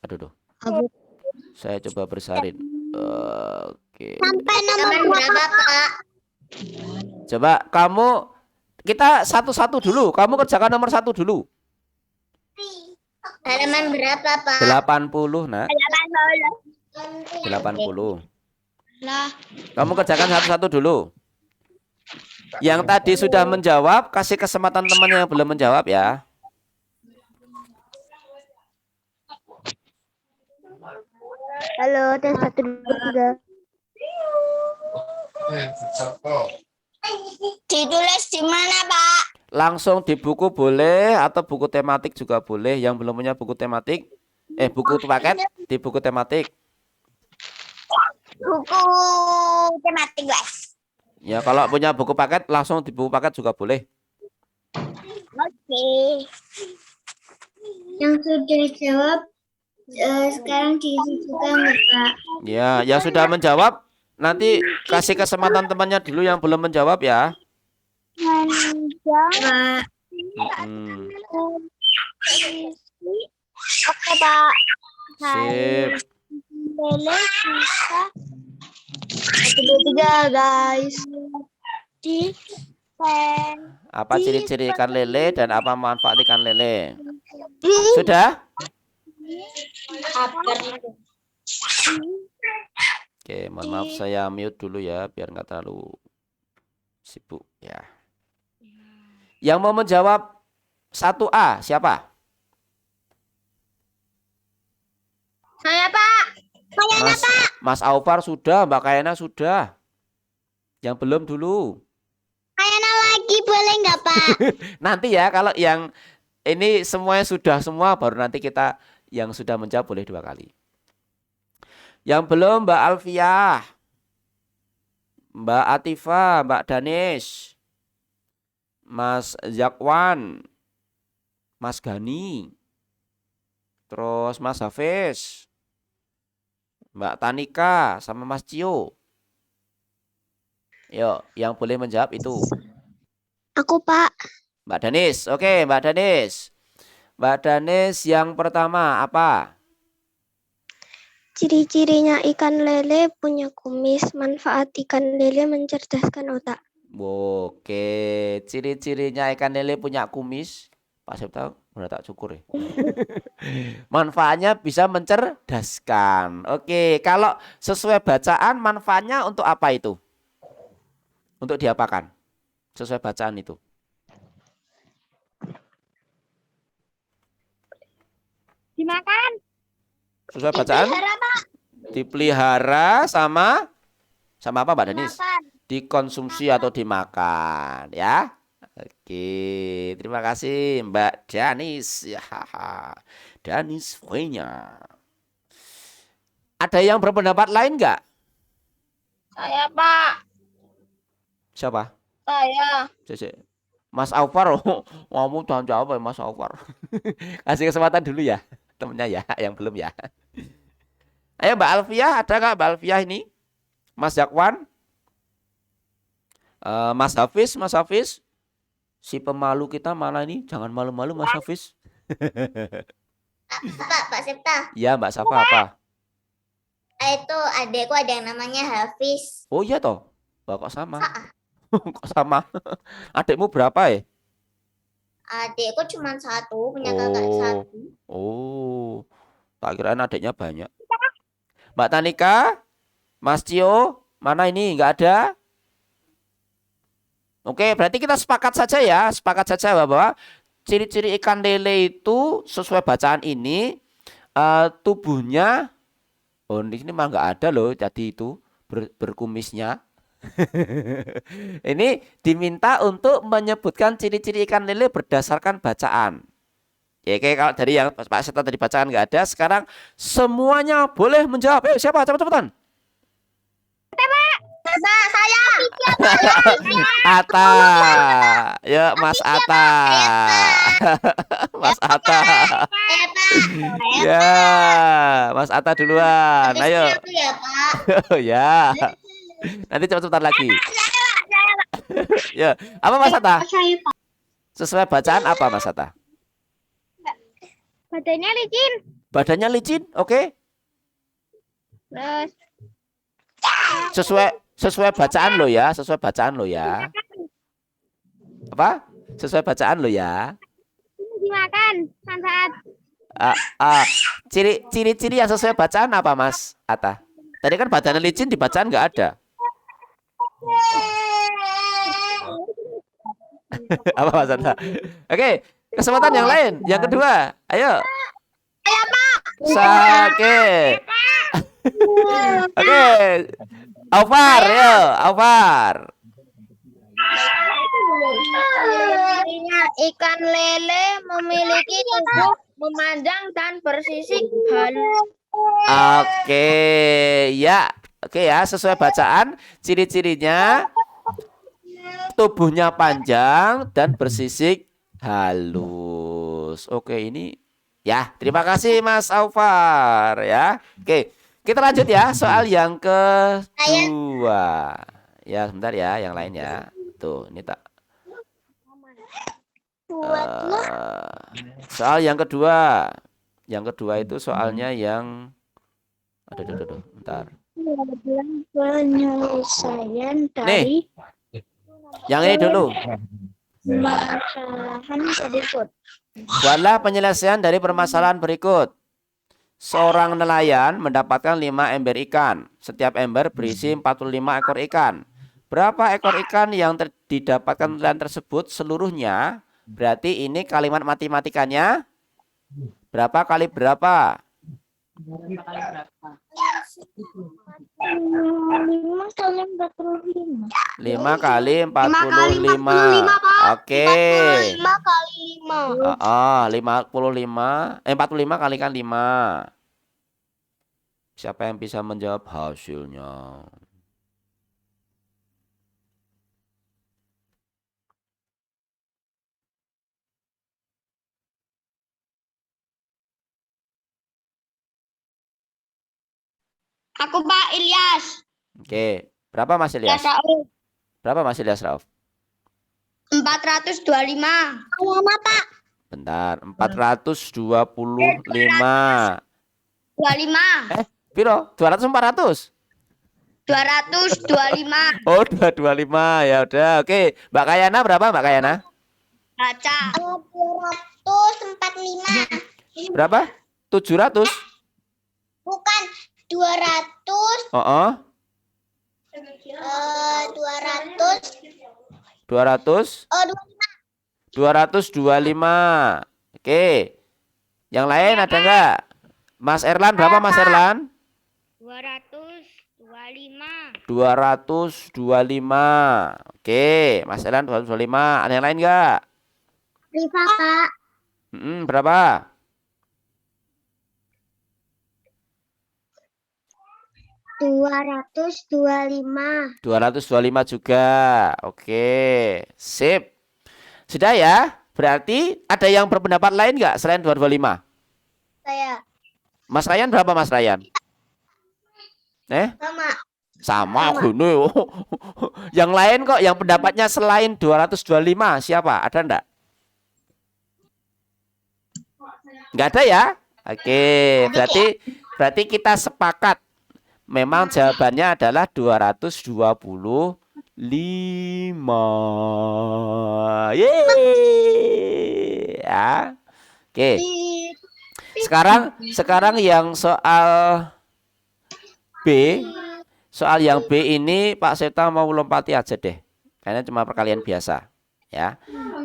Aduh. Saya coba besarin. Oke. Sampai nomor berapa, Pak? Coba kita satu-satu dulu. Kamu kerjakan nomor 1 dulu. Halaman berapa, Pak? 80, Nak. 80. Kamu kerjakan satu-satu dulu. Yang tadi sudah menjawab, kasih kesempatan teman yang belum menjawab ya. Halo, tes 1, 2, 3. Ditulis di mana, Pak? Langsung di buku boleh atau buku tematik juga boleh. Yang belum punya buku tematik, buku paket di buku tematik. Buku tematik, Mas. Ya kalau punya buku paket langsung di buku paket juga boleh. Oke. Yang sudah jawab sekarang diisi juga nggak, Pak? Ya, yang sudah menjawab nanti kasih kesempatan temannya dulu yang belum menjawab ya. Pak. Hmm, Oke, Pak. sip. Lele bisa 1, 2, 3, guys. di pen. Apa ciri-ciri ikan lele dan apa manfaat ikan lele? Sudah? Oke, mohon maaf saya mute dulu ya biar nggak terlalu sibuk ya. Yang mau menjawab 1A siapa? Saya, Pak. Mas Aufar sudah, Mbak Kayana sudah. Yang belum dulu. Kayaknya lagi boleh nggak, Pak? Nanti ya kalau yang ini semuanya sudah semua baru nanti kita yang sudah menjawab boleh 2 kali. Yang belum Mbak Alfiah, Mbak Atifa, Mbak Danis, Mas Zakwan, Mas Gani, terus Mas Hafiz, Mbak Tanika, sama Mas Cio. Yuk, yang boleh menjawab itu. Aku, Pak. Mbak Danis, oke Mbak Danis. Mbak Danis yang pertama apa? Ciri-cirinya ikan lele punya kumis. Manfaat ikan lele mencerdaskan otak. Oke, ciri-cirinya ikan lele punya kumis. Pak Septa udah tak cukur ya. Manfaatnya bisa mencerdaskan. Oke, kalau sesuai bacaan manfaatnya untuk apa itu? Untuk diapakan? Sesuai bacaan itu. Dimakan. Sesuai bacaan? Dipelihara sama apa Mbak Danis? Dikonsumsi atau dimakan ya. Oke, terima kasih Mbak Danis. Ya, Danis Venya. Ada yang berpendapat lain nggak? Saya, Pak. Siapa? Saya. Mas Aufar, kamu jangan jawab ya Mas Aufar. Kasih kesempatan dulu ya temennya ya, yang belum ya. Ayo Mbak Alfiah, ada nggak Mbak Alfiah ini? Mas Zakwan? Mas Hafiz? Si pemalu kita mana ini? Jangan malu-malu Mas Hafiz. Pak Septa. Ya Mbak Safa apa? Itu adekku ada yang namanya Hafiz. Oh iya toh, Mbak kok sama? Kok sama? Adikmu berapa ya? Adekku cuma 1, punya kakak 1. Oh, tak kirain adiknya banyak. Mbak Tanika, Mas Cio, mana ini? Nggak ada? Oke, berarti kita sepakat saja ya, bahwa ciri-ciri ikan lele itu sesuai bacaan ini tubuhnya, oh ini mah nggak ada loh, jadi itu berkumisnya. Ini diminta untuk menyebutkan ciri-ciri ikan lele berdasarkan bacaan. Ya, kayak kalau dari yang Pak Seta tadi bacaan nggak ada, sekarang semuanya boleh menjawab. Siapa? Cepat-cepatan. Saya. Atta. Ya, Mas Atta. Mas Atta. Ya, Mas Atta duluan. Ayo. Aku ya, Pak. Ya. Nanti cepat-cepat lagi. Ya, apa Mas Atta? Saya, Pak. Sesuai bacaan apa Mas Atta? Badannya licin. Badannya licin, oke. Terus Sesuai bacaan lo ya, sesuai bacaan lo ya. Apa? Sesuai bacaan lo ya. dimakan. Manfaat. Ciri-ciri yang sesuai bacaan apa, Mas Atta? Tadi kan bacaan licin di bacaan nggak ada. Apa Mas Atta? Oke, kesempatan yang lain. Yang kedua, ayo. Sakit. Oke. Aufar, yo, Aufar. Ikan lele memiliki tubuh memanjang dan bersisik halus. Oke, ya. Oke ya, sesuai bacaan, ciri-cirinya tubuhnya panjang dan bersisik halus. Oke, ini ya. Terima kasih Mas Aufar ya. Oke, kita lanjut ya soal yang kedua. Ya, sebentar ya, yang lain ya. Tuh, ini tak. Soal yang kedua. Yang kedua itu soalnya yang aduh, bentar. Penyelesaian dari Yang ini dulu. permasalahan berikut. Buatlah penyelesaian dari permasalahan berikut. Seorang nelayan mendapatkan 5 ember ikan. Setiap ember berisi 45 ekor ikan. Berapa ekor ikan yang didapatkan nelayan tersebut seluruhnya? Berarti ini kalimat matematikanya berapa kali berapa? 5 kali 45. 5 kali 45. Oke. 5 kali 5. 55. 45 kalikan 5. Siapa yang bisa menjawab hasilnya? Aku Pak Ilyas. Oke. Berapa Mas Ilyas? Berapa Mas Ilyas Rauf? 425. Pak. Bentar. 425. 25. Piro? 200 400? 225. Oh, 225. Ya udah. Oke. Mbak Kayana berapa Mbak Kayana? Baca. 245. Berapa? 700? Bukan 200. Oh, 200. 200. 225. Oke. Yang lain ada enggak? Mas Erlan berapa Mas Erlan? 225. 225. Oke, Mas Erlan 225. Ada yang lain enggak? Rifa, Kak. Berapa? 225. 225 juga. Oke, sip. Sudah ya? Berarti ada yang berpendapat lain enggak selain 225? Saya Mas Ryan berapa Mas Ryan? sama. Sama gini. Yang lain kok yang pendapatnya selain 225 siapa? Ada enggak? Enggak ada ya? Oke, berarti kita sepakat memang jawabannya adalah 225. Yeay. Ya. Oke. Sekarang yang soal B. Soal yang B ini Pak Septa mau lompati aja deh. Kayaknya cuma perkalian biasa, ya.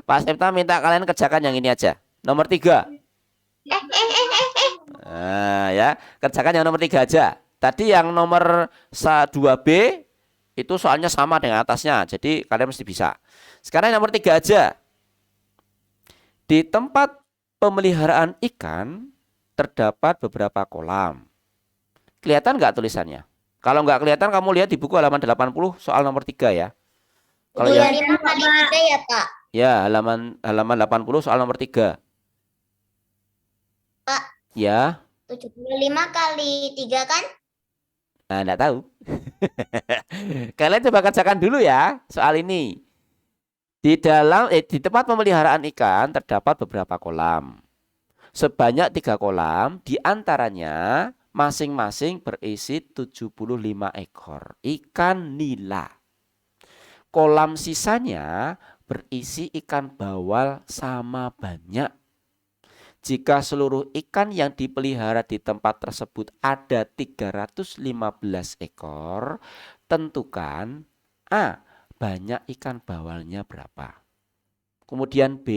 Pak Septa minta kalian kerjakan yang ini aja. Nomor 3. Nah, ya, kerjakan yang nomor 3 aja. Tadi yang nomor 2B itu soalnya sama dengan atasnya. Jadi kalian mesti bisa. Sekarang yang nomor 3 aja. Di tempat pemeliharaan ikan terdapat beberapa kolam. Kelihatan nggak tulisannya? Kalau nggak kelihatan kamu lihat di buku halaman 80 soal nomor 3 ya. Kalau yang 25 kali 3 ya, Pak? ya halaman 80 soal nomor 3. Pak. Ya. 75 kali 3 kan? Nah, enggak tahu. Kalian coba kerjakan dulu ya soal ini. Di tempat pemeliharaan ikan terdapat beberapa kolam. Sebanyak 3 kolam, di antaranya masing-masing berisi 75 ekor ikan nila. Kolam sisanya berisi ikan bawal sama banyak. Jika seluruh ikan yang dipelihara di tempat tersebut ada 315 ekor, tentukan A. Banyak ikan bawalnya berapa. Kemudian B.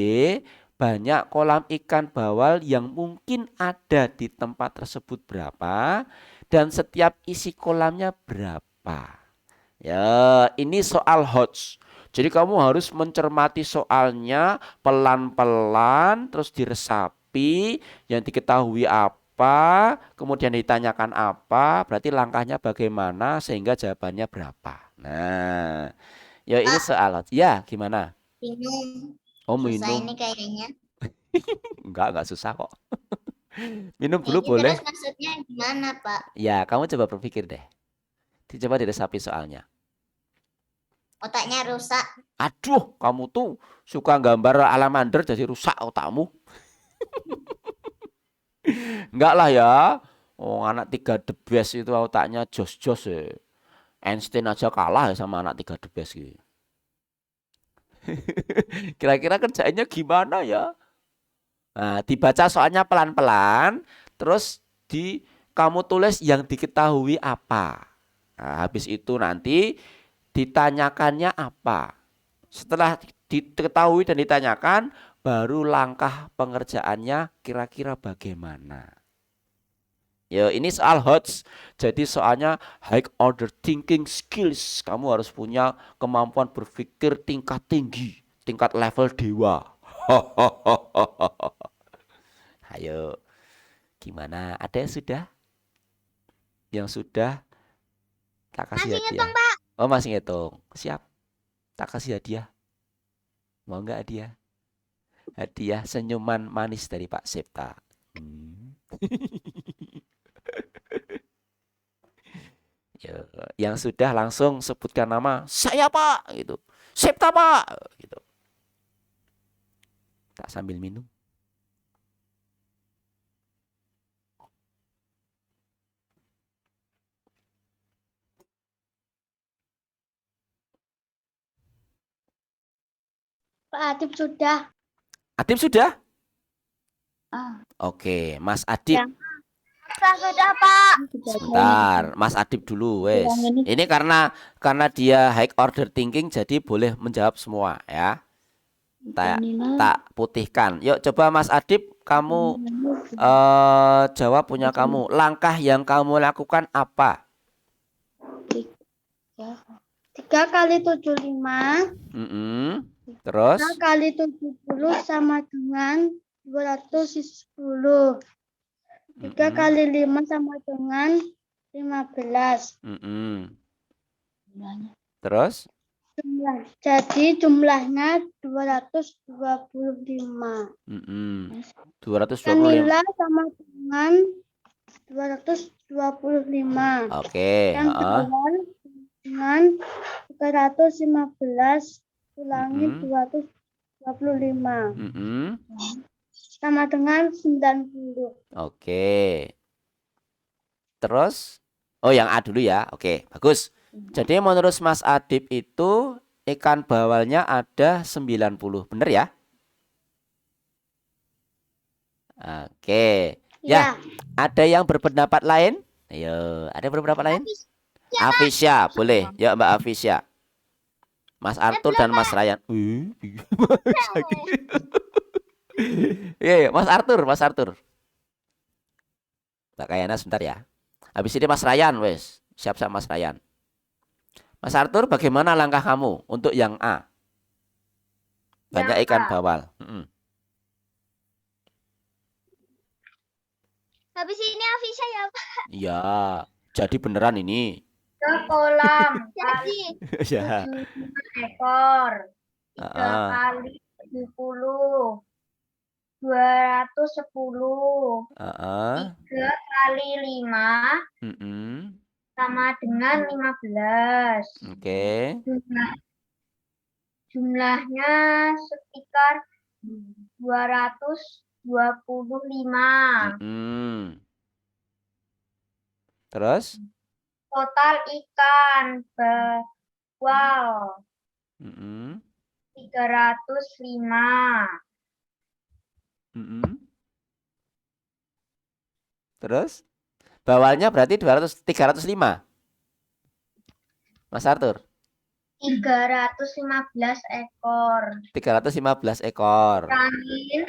Banyak kolam ikan bawal yang mungkin ada di tempat tersebut berapa. Dan setiap isi kolamnya berapa. Ya, ini soal HOTS. Jadi kamu harus mencermati soalnya pelan-pelan, terus diresapi, yang diketahui apa, kemudian ditanyakan apa, berarti langkahnya bagaimana sehingga jawabannya berapa. Nah, ya ini Pak, soal HOTS. Ya, gimana? bingung. Oh, Susah minum. ini kayaknya. Enggak susah kok. Minum Ini dulu boleh. terus maksudnya gimana, Pak? Ya, kamu coba berpikir deh. Coba diresapi soalnya. Otaknya rusak. Aduh, kamu tuh suka gambar alamander jadi rusak otakmu. Enggak lah ya. Oh, anak 3 the best itu otaknya jos-jos ya. Einstein aja kalah ya sama anak 3 the best gitu. Kira-kira kerjaannya gimana ya? Nah, dibaca soalnya pelan-pelan, terus kamu tulis yang diketahui apa. Nah, habis itu nanti ditanyakannya apa. Setelah diketahui dan ditanyakan, baru langkah pengerjaannya kira-kira bagaimana. Ya, ini soal HOTS. Jadi soalnya high order thinking skills. Kamu harus punya kemampuan berpikir tingkat tinggi, tingkat level dewa. Ayo, gimana? Ada yang sudah? Yang sudah tak kasih Masih hadiah. ngitung, Pak. Oh, masih ngitung. Siap. Tak kasih hadiah. Mau nggak hadiah? Hadiah senyuman manis dari Pak Septa. Ya, yang sudah langsung sebutkan nama. Saya Pak. Gitu. Septa Pak. Gitu. Tak sambil minum. Pak Adib sudah. Adib sudah? Ah. Oke, Mas Adib. Ya. Sudah, Pak. Sebentar, Mas Adib dulu, wes. Ini karena dia high order thinking, jadi boleh menjawab semua ya. Tak putihkan. Yuk coba Mas Adib, kamu jawab punya kamu. Langkah yang kamu lakukan apa? 3 kali 75. Terus? 3 kali 70 sama dengan 210. 3 kali 5 sama dengan 15. Terus? Jadi jumlahnya 225. 225. Camilla sama dengan 225. Oke. Yang bawah dengan 315 kurangi 225. Sama dengan 90. Oke. Terus? Oh, yang A dulu ya. Oke, bagus. Jadi menurut Mas Adib itu ikan bawalnya ada 90. Bener ya? Oke. Ya, ada yang berpendapat lain? Ayo, ada berpendapat lain? Afisya, boleh. Ya, Mbak Afisya. Mas Arthur dan Mas Ryan. Iya, Mas Arthur. Mbak Kayana sebentar ya. Habis ini Mas Ryan, wes. Siap-siap Mas Ryan. Mas Arthur, bagaimana langkah kamu untuk yang A? Banyak ikan bawal. Habis ini Afisha ya, Pak. Iya, jadi beneran ini. Ke kolam Jadi Ya. 75 ekor. 3 kali 70. 210. 3 kali 5 sama dengan 15. Oke. Jumlahnya sekitar 225. Terus? Total ikan bawal 305. Terus bawalnya berarti 305. Mas Arthur, 315 ekor. 315 ekor. Kurangin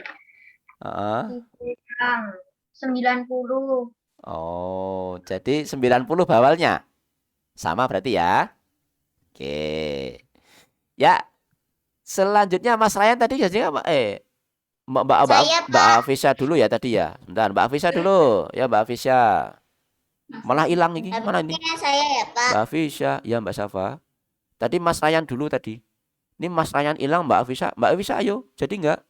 Heeh. dikurang 90. Oh, jadi 90 bawalnya. Sama berarti ya. Oke. Ya, selanjutnya Mas Ryan tadi jadi apa? Saya, Mbak Afisa dulu ya tadi ya. Bentar, Mbak Afisa dulu. Ya, Mbak Afisa. Malah hilang ini. Mana ini? Habisnya saya ya, Pak. Mbak Afisa, ya Mbak Safa. Tadi Mas Ryan dulu tadi. Ini Mas Ryan hilang, Mbak Afisa. Mbak Afisa ayo. Jadi enggak?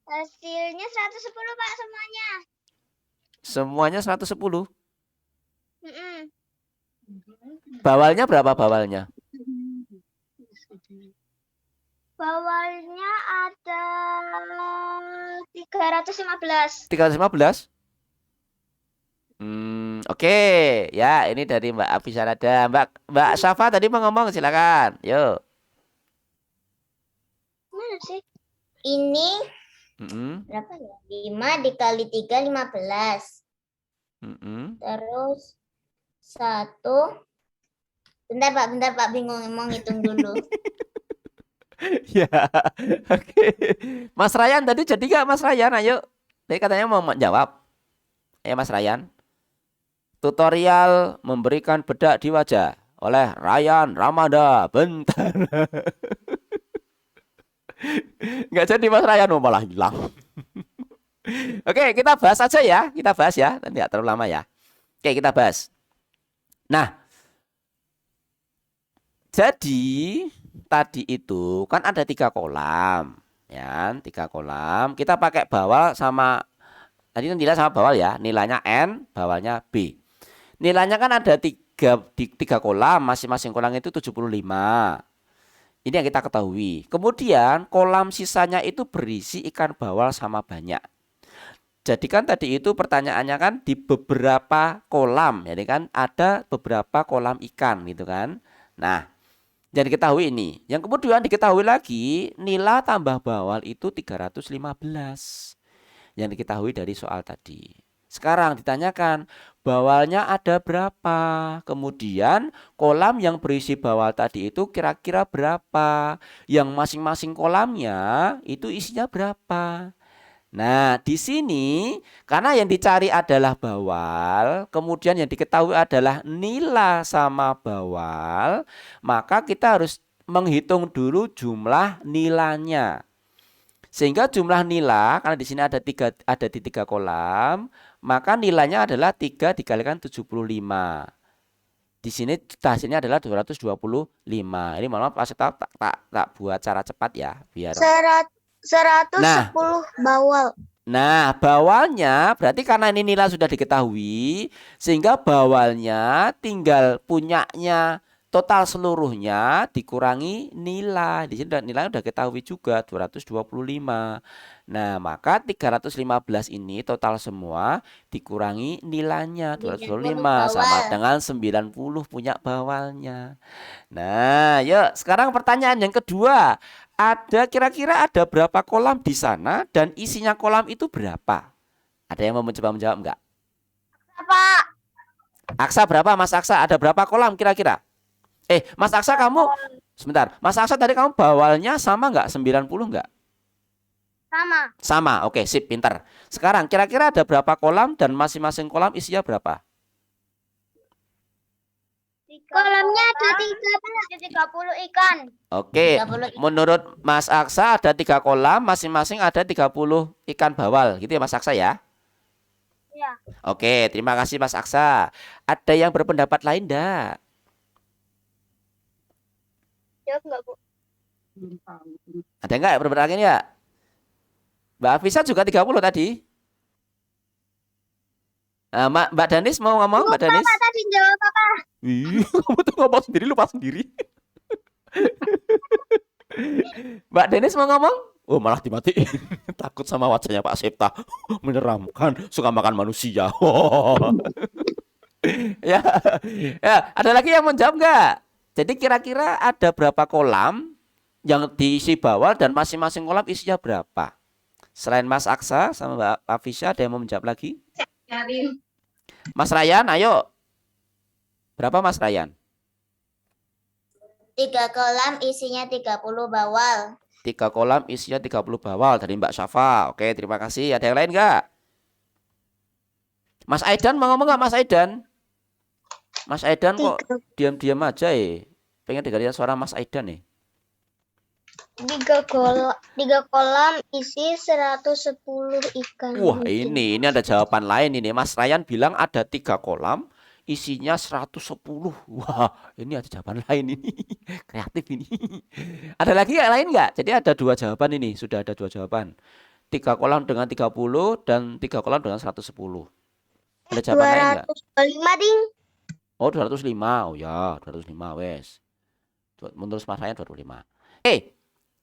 Hasilnya 110, Pak, semuanya. Semuanya 110. Mm-mm. Bawalnya berapa bawalnya? Bawalnya ada 315. 315? Oke. Ya, ini dari Mbak Afisa ada. Mbak Safa tadi mau ngomong, silakan. Yuk. Mana sih? Ini Mm-mm. berapa ya? 5 dikali 3, 15. Mm-mm. Terus 1. Bentar, Pak. Bingung, mau ngitung dulu. Ya, oke. Mas Ryan tadi jadi nggak Mas Ryan? Ayo. Tadi katanya mau jawab. Mas Ryan. Tutorial memberikan bedak di wajah oleh Ryan Ramada. Bentar. Nggak jadi Mas Ryan, oh malah hilang. Oke, kita bahas aja ya. Kita bahas ya. Nanti nggak terlalu lama ya. Oke, kita bahas. Nah, jadi tadi itu kan ada 3 kolam, ya, 3 kolam. Kita pakai bawal sama tadi nilai sama bawal ya. Nilainya N, bawalnya B. Nilainya kan ada 3 kolam, masing-masing kolam itu 75. Ini yang kita ketahui. Kemudian kolam sisanya itu berisi ikan bawal sama banyak. Jadi kan tadi itu pertanyaannya kan di beberapa kolam, jadi kan ada beberapa kolam ikan gitu kan. Nah, yang diketahui ini. Yang kemudian diketahui lagi nilai tambah bawal itu 315. Yang diketahui dari soal tadi. Sekarang ditanyakan bawalnya ada berapa? Kemudian kolam yang berisi bawal tadi itu kira-kira berapa? Yang masing-masing kolamnya itu isinya berapa? Nah, di sini karena yang dicari adalah bawal, kemudian yang diketahui adalah nilai sama bawal, maka kita harus menghitung dulu jumlah nilainya. Sehingga jumlah nilai karena di sini ada di 3 kolam, maka nilainya adalah 3 dikalikan 75. Di sini hasilnya adalah 225. Ini mohon maaf tak buat cara cepat ya biar 110 bawal. Nah, bawalnya berarti karena ini nilai sudah diketahui, sehingga bawalnya tinggal punyanya total seluruhnya dikurangi nilai. Di sini nilai sudah ketahui juga 225. Nah, maka 315 ini total semua dikurangi nilainya 225 sama dengan 90 punya bawalnya. Nah, yuk sekarang pertanyaan yang kedua. Kira-kira ada berapa kolam di sana dan isinya kolam itu berapa? Ada yang mau mencoba menjawab enggak? Pak. Aksa berapa Mas Aksa? Ada berapa kolam kira-kira? Mas Aksa kamu sebentar. Mas Aksa tadi kamu bawalnya sama enggak? 90 enggak? Sama. Oke, sip, pintar. Sekarang kira-kira ada berapa kolam dan masing-masing kolam isinya berapa? Kolamnya ada 30 ikan. Oke, 30 ikan. menurut Mas Aksa ada 3 kolam, masing-masing ada 30 ikan bawal, gitu ya Mas Aksa ya? Iya. Oke, terima kasih Mas Aksa. Ada yang berpendapat lain enggak? Jawab enggak, Bu? Ada enggak yang berpendapat lain ya? Mbak Afisa juga 30 tadi. Mbak Danis mau ngomong, Mbak Danis? Bapak tadi jawab apa? Ih, kamu tuh ngomong sendiri, lupa sendiri. Mbak Denis mau ngomong? Oh, malah dimatiin. Takut sama wajahnya Pak Septa. Menyeramkan, suka makan manusia. Ya, ya, ada lagi yang mau jawab nggak? Jadi kira-kira ada berapa kolam yang diisi bawal dan masing-masing kolam isinya berapa? Selain Mas Aksa sama Mbak Afisha, ada yang mau menjawab lagi? Mas Ryan, ayo. Berapa Mas Ryan? 3 kolam isinya 30 bawal. 3 kolam isinya 30 bawal dari Mbak Syafa. Oke, terima kasih. Ada yang lain nggak? Mas Aidan mau ngomong nggak Mas Aidan? Mas Aidan kok diam-diam aja ya? Pengen dengar suara Mas Aidan nih. 3 kolam isi 110 ikan. Wah, ini ada jawaban lain ini. Mas Ryan bilang ada 3 kolam isinya 110. Wah, ini ada jawaban lain ini. Kreatif ini. Ada lagi yang lain nggak? Jadi ada 2 jawaban ini. Sudah ada 2 jawaban. 3 kolam dengan 30 dan 3 kolam dengan 110. Ada jawaban lain nggak? 225 ding. Oh, 205. Oh ya, 205 wes. Menurut Mas Ryan 205.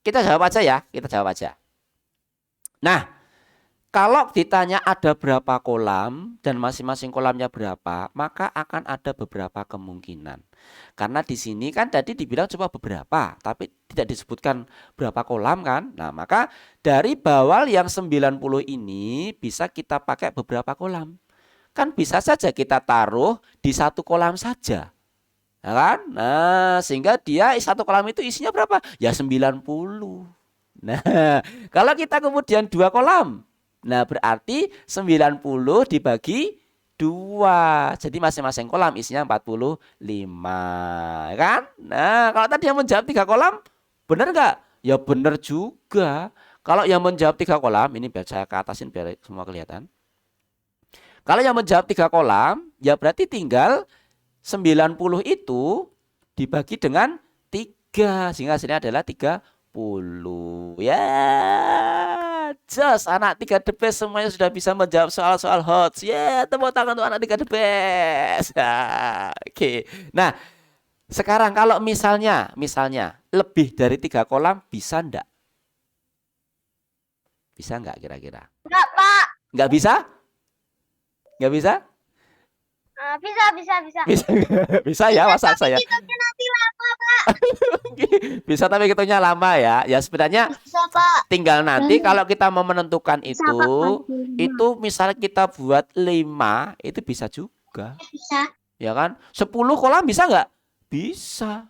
Kita jawab aja ya. Kita jawab aja. Nah, kalau ditanya ada berapa kolam dan masing-masing kolamnya berapa, maka akan ada beberapa kemungkinan. Karena di sini kan tadi dibilang cuma beberapa, tapi tidak disebutkan berapa kolam kan. Nah, maka dari bawal yang 90 ini bisa kita pakai beberapa kolam. Kan bisa saja kita taruh di 1 kolam saja. Ya kan? Nah, sehingga dia 1 kolam itu isinya berapa? Ya 90. Nah, kalau kita kemudian 2 kolam, nah berarti 90 dibagi 2. Jadi masing-masing kolam isinya 45. Kan? Nah, kalau tadi yang menjawab 3 kolam, benar nggak? Ya benar juga. Kalau yang menjawab 3 kolam, ini biar saya ke atasin biar semua kelihatan. Kalau yang menjawab 3 kolam, ya berarti tinggal 90 itu dibagi dengan 3. Sehingga hasilnya adalah 30. Ya, just anak 3 the best semuanya sudah bisa menjawab soal-soal hot. Ya, tepuk tangan untuk anak 3 the best. Oke. Nah, sekarang kalau misalnya lebih dari 3 kolam bisa enggak? Bisa enggak kira-kira? Enggak, Pak. Enggak bisa? Enggak bisa? Bisa. Bisa. Bisa ya, masa saya. Hitungnya nanti lama, Pak. Bisa tapi hitungnya lama ya. Ya sebenarnya Bisa, Pak. tinggal nanti kalau kita mau menentukan itu misalnya kita buat 5, itu bisa juga. Bisa. Ya kan? 10 kolam bisa nggak? Bisa.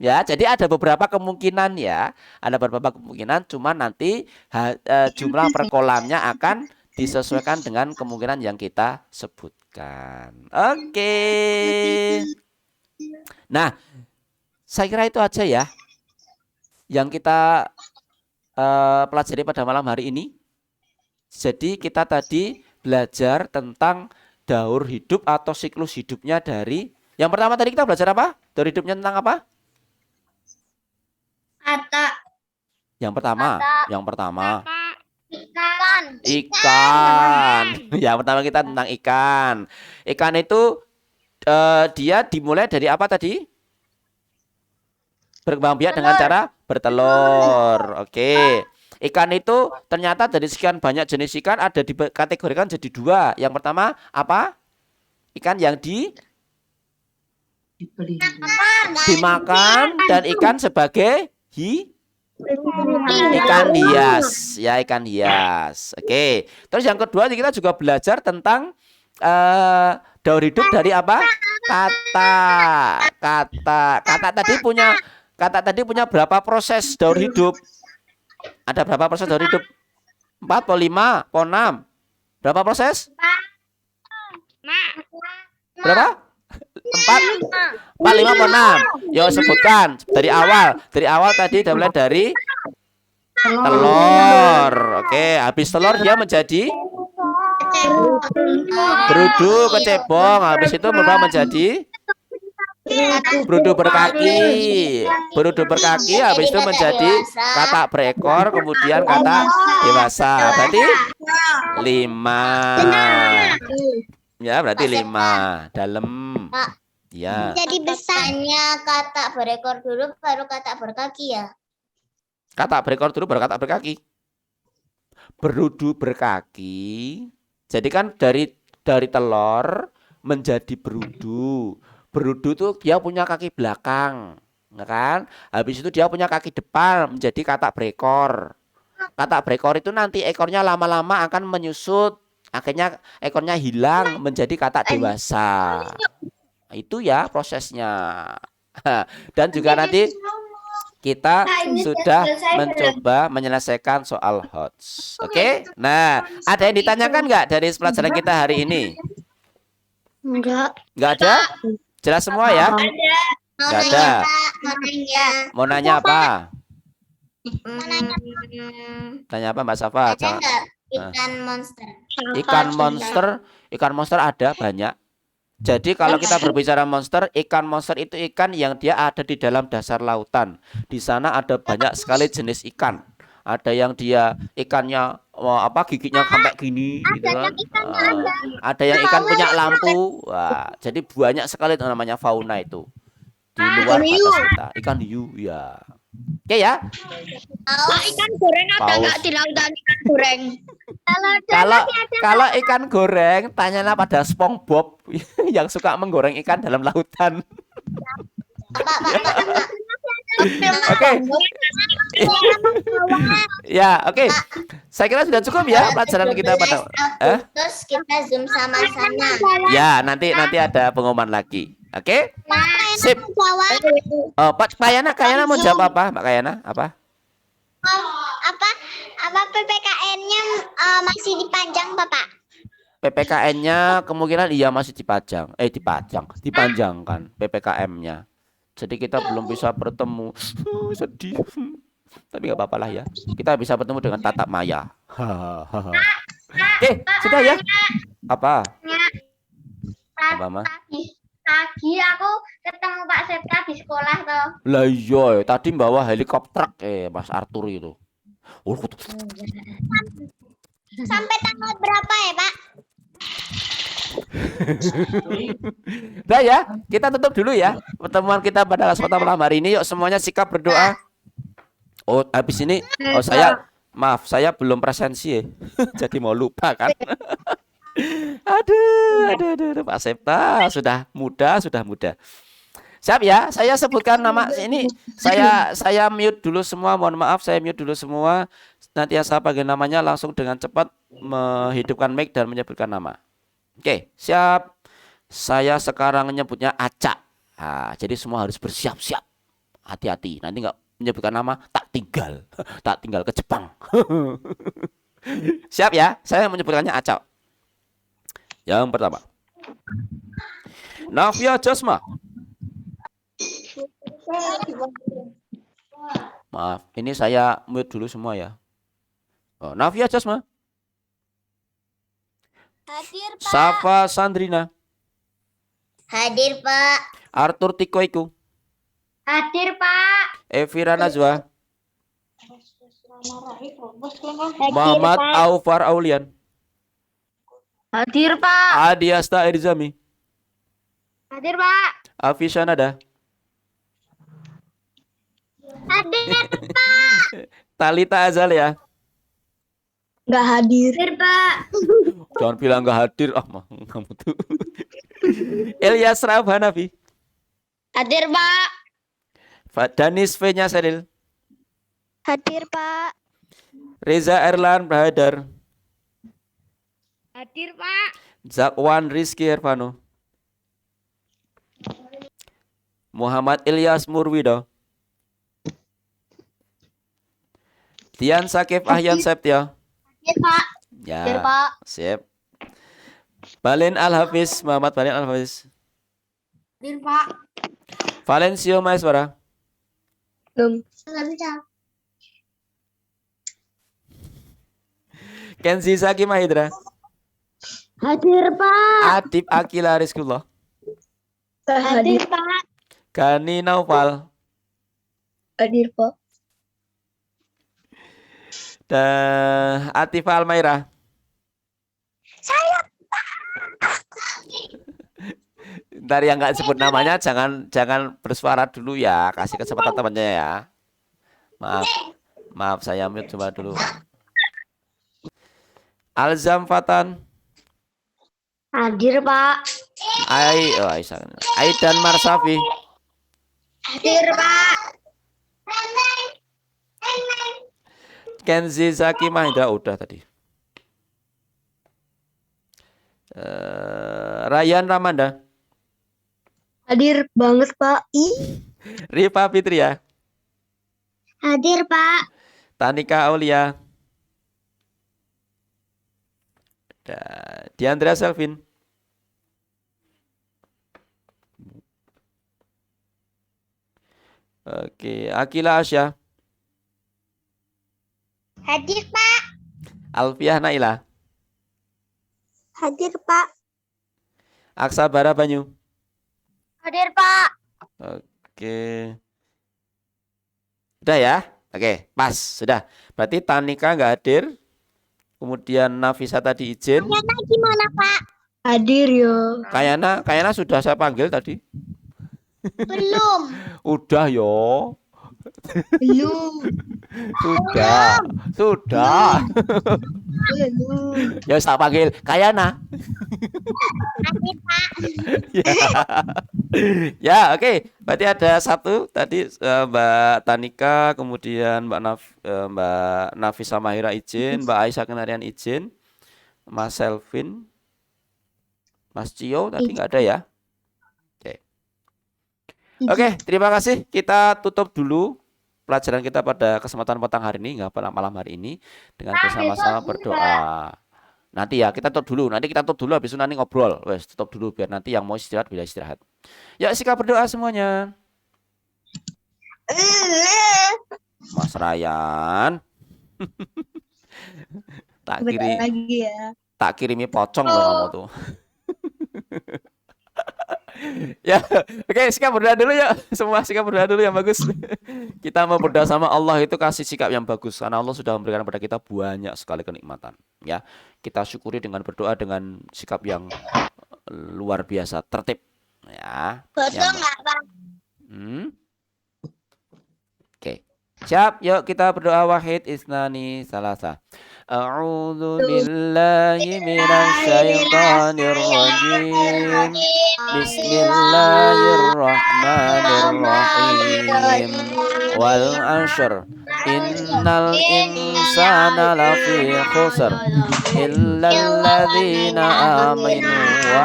Ya, jadi ada beberapa kemungkinan ya. Ada beberapa kemungkinan, cuma nanti jumlah per kolamnya akan disesuaikan dengan kemungkinan yang kita sebutkan. Oke. Nah, saya kira itu aja ya yang kita pelajari pada malam hari ini. Jadi kita tadi belajar tentang daur hidup atau siklus hidupnya dari yang pertama tadi kita belajar apa? Daur hidupnya tentang apa? Kata Yang pertama. ikan. Ikan. Ya, pertama kita tentang ikan. Ikan itu dia dimulai dari apa tadi? Berkembang biak dengan cara bertelur. Oke. Ikan itu ternyata dari sekian banyak jenis ikan ada dikategorikan jadi 2. Yang pertama apa? Ikan yang dimakan dan ikan sebagai ikan hias, ya ikan hias. Oke. Terus yang kedua kita juga belajar tentang daur hidup dari apa? Kata tadi punya berapa proses daur hidup? Ada berapa proses daur hidup? 4 atau 5 atau 6? Berapa proses? Berapa? 4, 5 atau 6? Yo sebutkan dari awal. Dari awal tadi mulai dari telur. Oke, habis telur dia menjadi berudu, kecebong. Habis itu berubah menjadi berudu berkaki. Berudu berkaki habis itu menjadi katak berekor, kemudian katak dewasa. Berarti 5. Ya, berarti 5 dalam. Ya. Jadi besarnya katak berekor dulu baru katak berkaki ya. Katak berekor dulu baru katak berkaki. Berudu berkaki. Jadi kan dari telur menjadi berudu. Berudu tuh dia punya kaki belakang, ya kan? Habis itu dia punya kaki depan menjadi katak berekor. katak berekor itu nanti ekornya lama-lama akan menyusut, akhirnya ekornya hilang menjadi katak dewasa. Itu ya prosesnya. Dan juga nanti kita sudah mencoba menyelesaikan soal HOTS. Oke? Nah, ada yang ditanyakan nggak dari pelajaran kita hari ini? Enggak. Nggak ada? Jelas semua ya? Mau Nggak nanya, ada. Pak. Mau nanya. Mau nanya apa? Mau nanya, Tanya apa Mbak Safa? ada nggak ikan monster? Ikan monster ada banyak. Jadi kalau kita berbicara monster, ikan monster itu ikan yang dia ada di dalam dasar lautan. Di sana ada banyak sekali jenis ikan. Ada yang dia ikannya giginya sampai gini gitu kan. Ada yang ikan punya lampu. Wah, jadi banyak sekali itu namanya fauna itu. Di luar batas kita. Ikan hiu ya. Oke ya. Ikan goreng ada Paus. nggak di lautan ikan goreng? Kalau ikan goreng, tanyalah pada SpongeBob yang suka menggoreng ikan dalam lautan. Oke. Ya, oke. Saya kira sudah cukup ya pelajaran kita pada. 12 Agustus kita Zoom sama-sama. Ya, nanti ada pengumuman lagi. Oke? Sip. Oh, Pak Kayana mau jawab apa? Mbak Kayana, apa? Apa PPKN-nya masih dipanjang, Bapak? PPKN-nya kemungkinan iya masih dipanjangkan PPKM-nya. Jadi kita belum bisa bertemu. Sedih. Tapi nggak apa-apa lah ya. Kita bisa bertemu dengan tatap maya. Oke, sudah ya. Apa? Apa, Ma? Tadi aku ketemu Pak Septa di sekolah toh. Lah iya, tadi bawa helikopter Mas Arthur itu. Sampai tanggal berapa ya, Pak? Udah ya, kita tutup dulu ya pertemuan kita pada kesempatan malam hari ini. Yuk semuanya sikap berdoa. Oh, habis ini saya belum presensi ya. Jadi mau lupa kan. Aduh, Pak Septa sudah muda. Siap ya, saya sebutkan nama ini. Saya mute dulu semua, mohon maaf saya mute dulu semua. Nanti yang saya panggil namanya langsung dengan cepat menghidupkan mic dan menyebutkan nama. Oke, siap. Saya sekarang menyebutnya Aca. Nah, jadi semua harus bersiap-siap. Hati-hati, nanti nggak menyebutkan nama tak tinggal ke Jepang. Siap ya, saya menyebutkannya Aca. Yang pertama, Navia Jasma. Maaf, ini saya mute dulu semua ya. Oh, Navia Jasma. Hadir, Pak. Safa Sandrina. Hadir, Pak. Arthur Tikoiku. Hadir Pak. Evira Najwa. Muhammad Aufar Aulian. Hadir, Pak. Adiasta Irzami. Hadir Pak. Afisha Nada. Hadir Talita Azalia. Enggak hadir. Hadir Pak. Jangan bilang nggak hadir. Kamu tuh. Ilyas Rauf Hanafi. Hadir Pak. Danis V-nya Seril. Hadir, Pak. Reza Erlan Bahadar. Hadir Pak. Zakwan Rizky Hervano. Muhammad Ilyas Murwido. Dian Sakif Ahyan Septia. Hadir Pak. Ya, Hadir Pak. sip. Balin Al-Hafiz, Muhammad Balin Al-Hafiz. Hadir Pak. Valencio Maeswara. Kenzi Saki Mahidra. Hadir, Pak. Adib Akila Rizkullah. Hadir, Pak. Gani Naufal. Hadir, Pak. Dan Atifa Almaira. Ntar yang nggak sebut namanya jangan bersuara dulu ya, kasih kesempatan temannya ya. Maaf saya mute coba dulu. Alzam Fatan. Hadir, Pak. Aidan Marsafi. Hadir Pak. Kenzi Zaki Mahindra udah tadi. Ryan Ramanda. Hadir banget, Pak. Rifa Fitria. Hadir, Pak. Tanika Aulia. Diandra Selvin. Oke, Akila Asya. Hadir, Pak. Alfiah Naila. Hadir, Pak. Aksa Bara Banyu. Hadir, Pak. Oke. Sudah ya? Oke, pas. Sudah. Berarti Tanika nggak hadir. Kemudian Nafisa tadi izin. Gimana, Pak? Hadir, yo. Kayana sudah saya panggil tadi. Belum. Udah yo. Belum. Sudah. Ya saya panggil Kayana. Hadir, Pak. Ya, oke. Berarti ada satu tadi Mbak Tanika, kemudian Mbak Nafisa Mahira izin, Mbak Aisyah Kenarian izin, Mas Selvin, Mas Cio tadi nggak ada ya. Oke, terima kasih. Kita tutup dulu pelajaran kita pada kesempatan petang hari ini, nggak pada malam hari ini, dengan bersama-sama berdoa. Nanti ya, kita tutup dulu. Nanti kita tutup dulu, habis itu nanti ngobrol. Wes, tutup dulu biar nanti yang mau istirahat bisa istirahat. Ya, sikap berdoa semuanya. Mas Ryan. Tak kirimi pocong loh kamu tuh. Ya, oke, sikap berdoa dulu ya. Semua sikap berdoa dulu yang bagus. Kita mau berdoa sama Allah itu kasih sikap yang bagus karena Allah sudah memberikan kepada kita banyak sekali kenikmatan. Ya, kita syukuri dengan berdoa dengan sikap yang luar biasa, tertib. Ya. Betul nggak, Pak? Oke. Siap, yuk kita berdoa wahid isnani salasa. A'udzu billahi minasyaitonir rajim. Bismillahirrahmanirrahim. Wal 'ashr. Innal insana lafi khusr illa alladzina amanu wa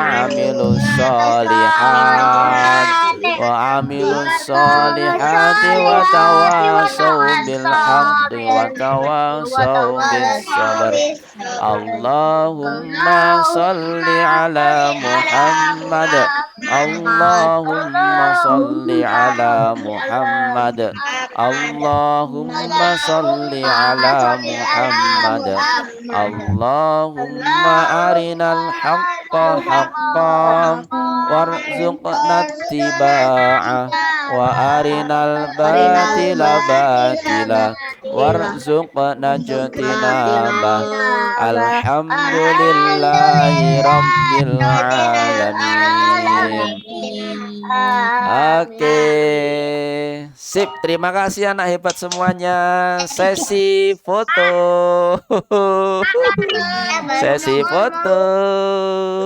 'amilus solihati wa tawasaw bil haqqi wa tawasaw bis sabr. Allahumma salli ala Muhammad. Allahumma salli ala Muhammad. Allahumma salli ala Muhammad. Allahumma arinal haqqa haqqan warzuqna ittiba'ah wa arinal batila batila warzuqna ijtinabah. Alhamdulillahi rabbil alamin. Oke, sip. Terima kasih anak hebat semuanya. Sesi foto. Sesi foto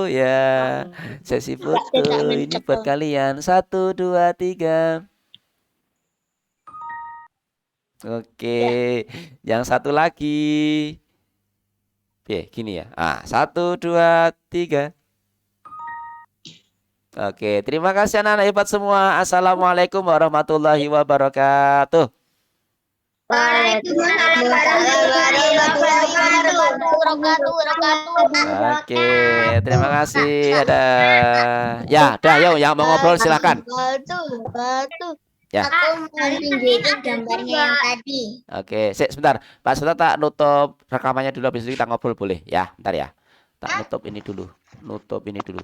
ya. Sesi foto ini buat kalian. 1, 2, 3. Oke, yang satu lagi. Gini ya. 1, 2, 3. Oke, terima kasih anak-anak hebat semua. Assalamualaikum warahmatullahi wabarakatuh. Waalaikumsalam warahmatullahi wabarakatuh. Oke, terima kasih. Ada. Ya, dah yuk yang mau ngobrol silakan. Ya. Aku mau tunjukin gambarnya yang tadi. Oke, sebentar. Pak Sota tak nutup rekamannya dulu, habis itu kita ngobrol boleh ya? Bentar ya. Tak nutup ini dulu. Nutup ini dulu.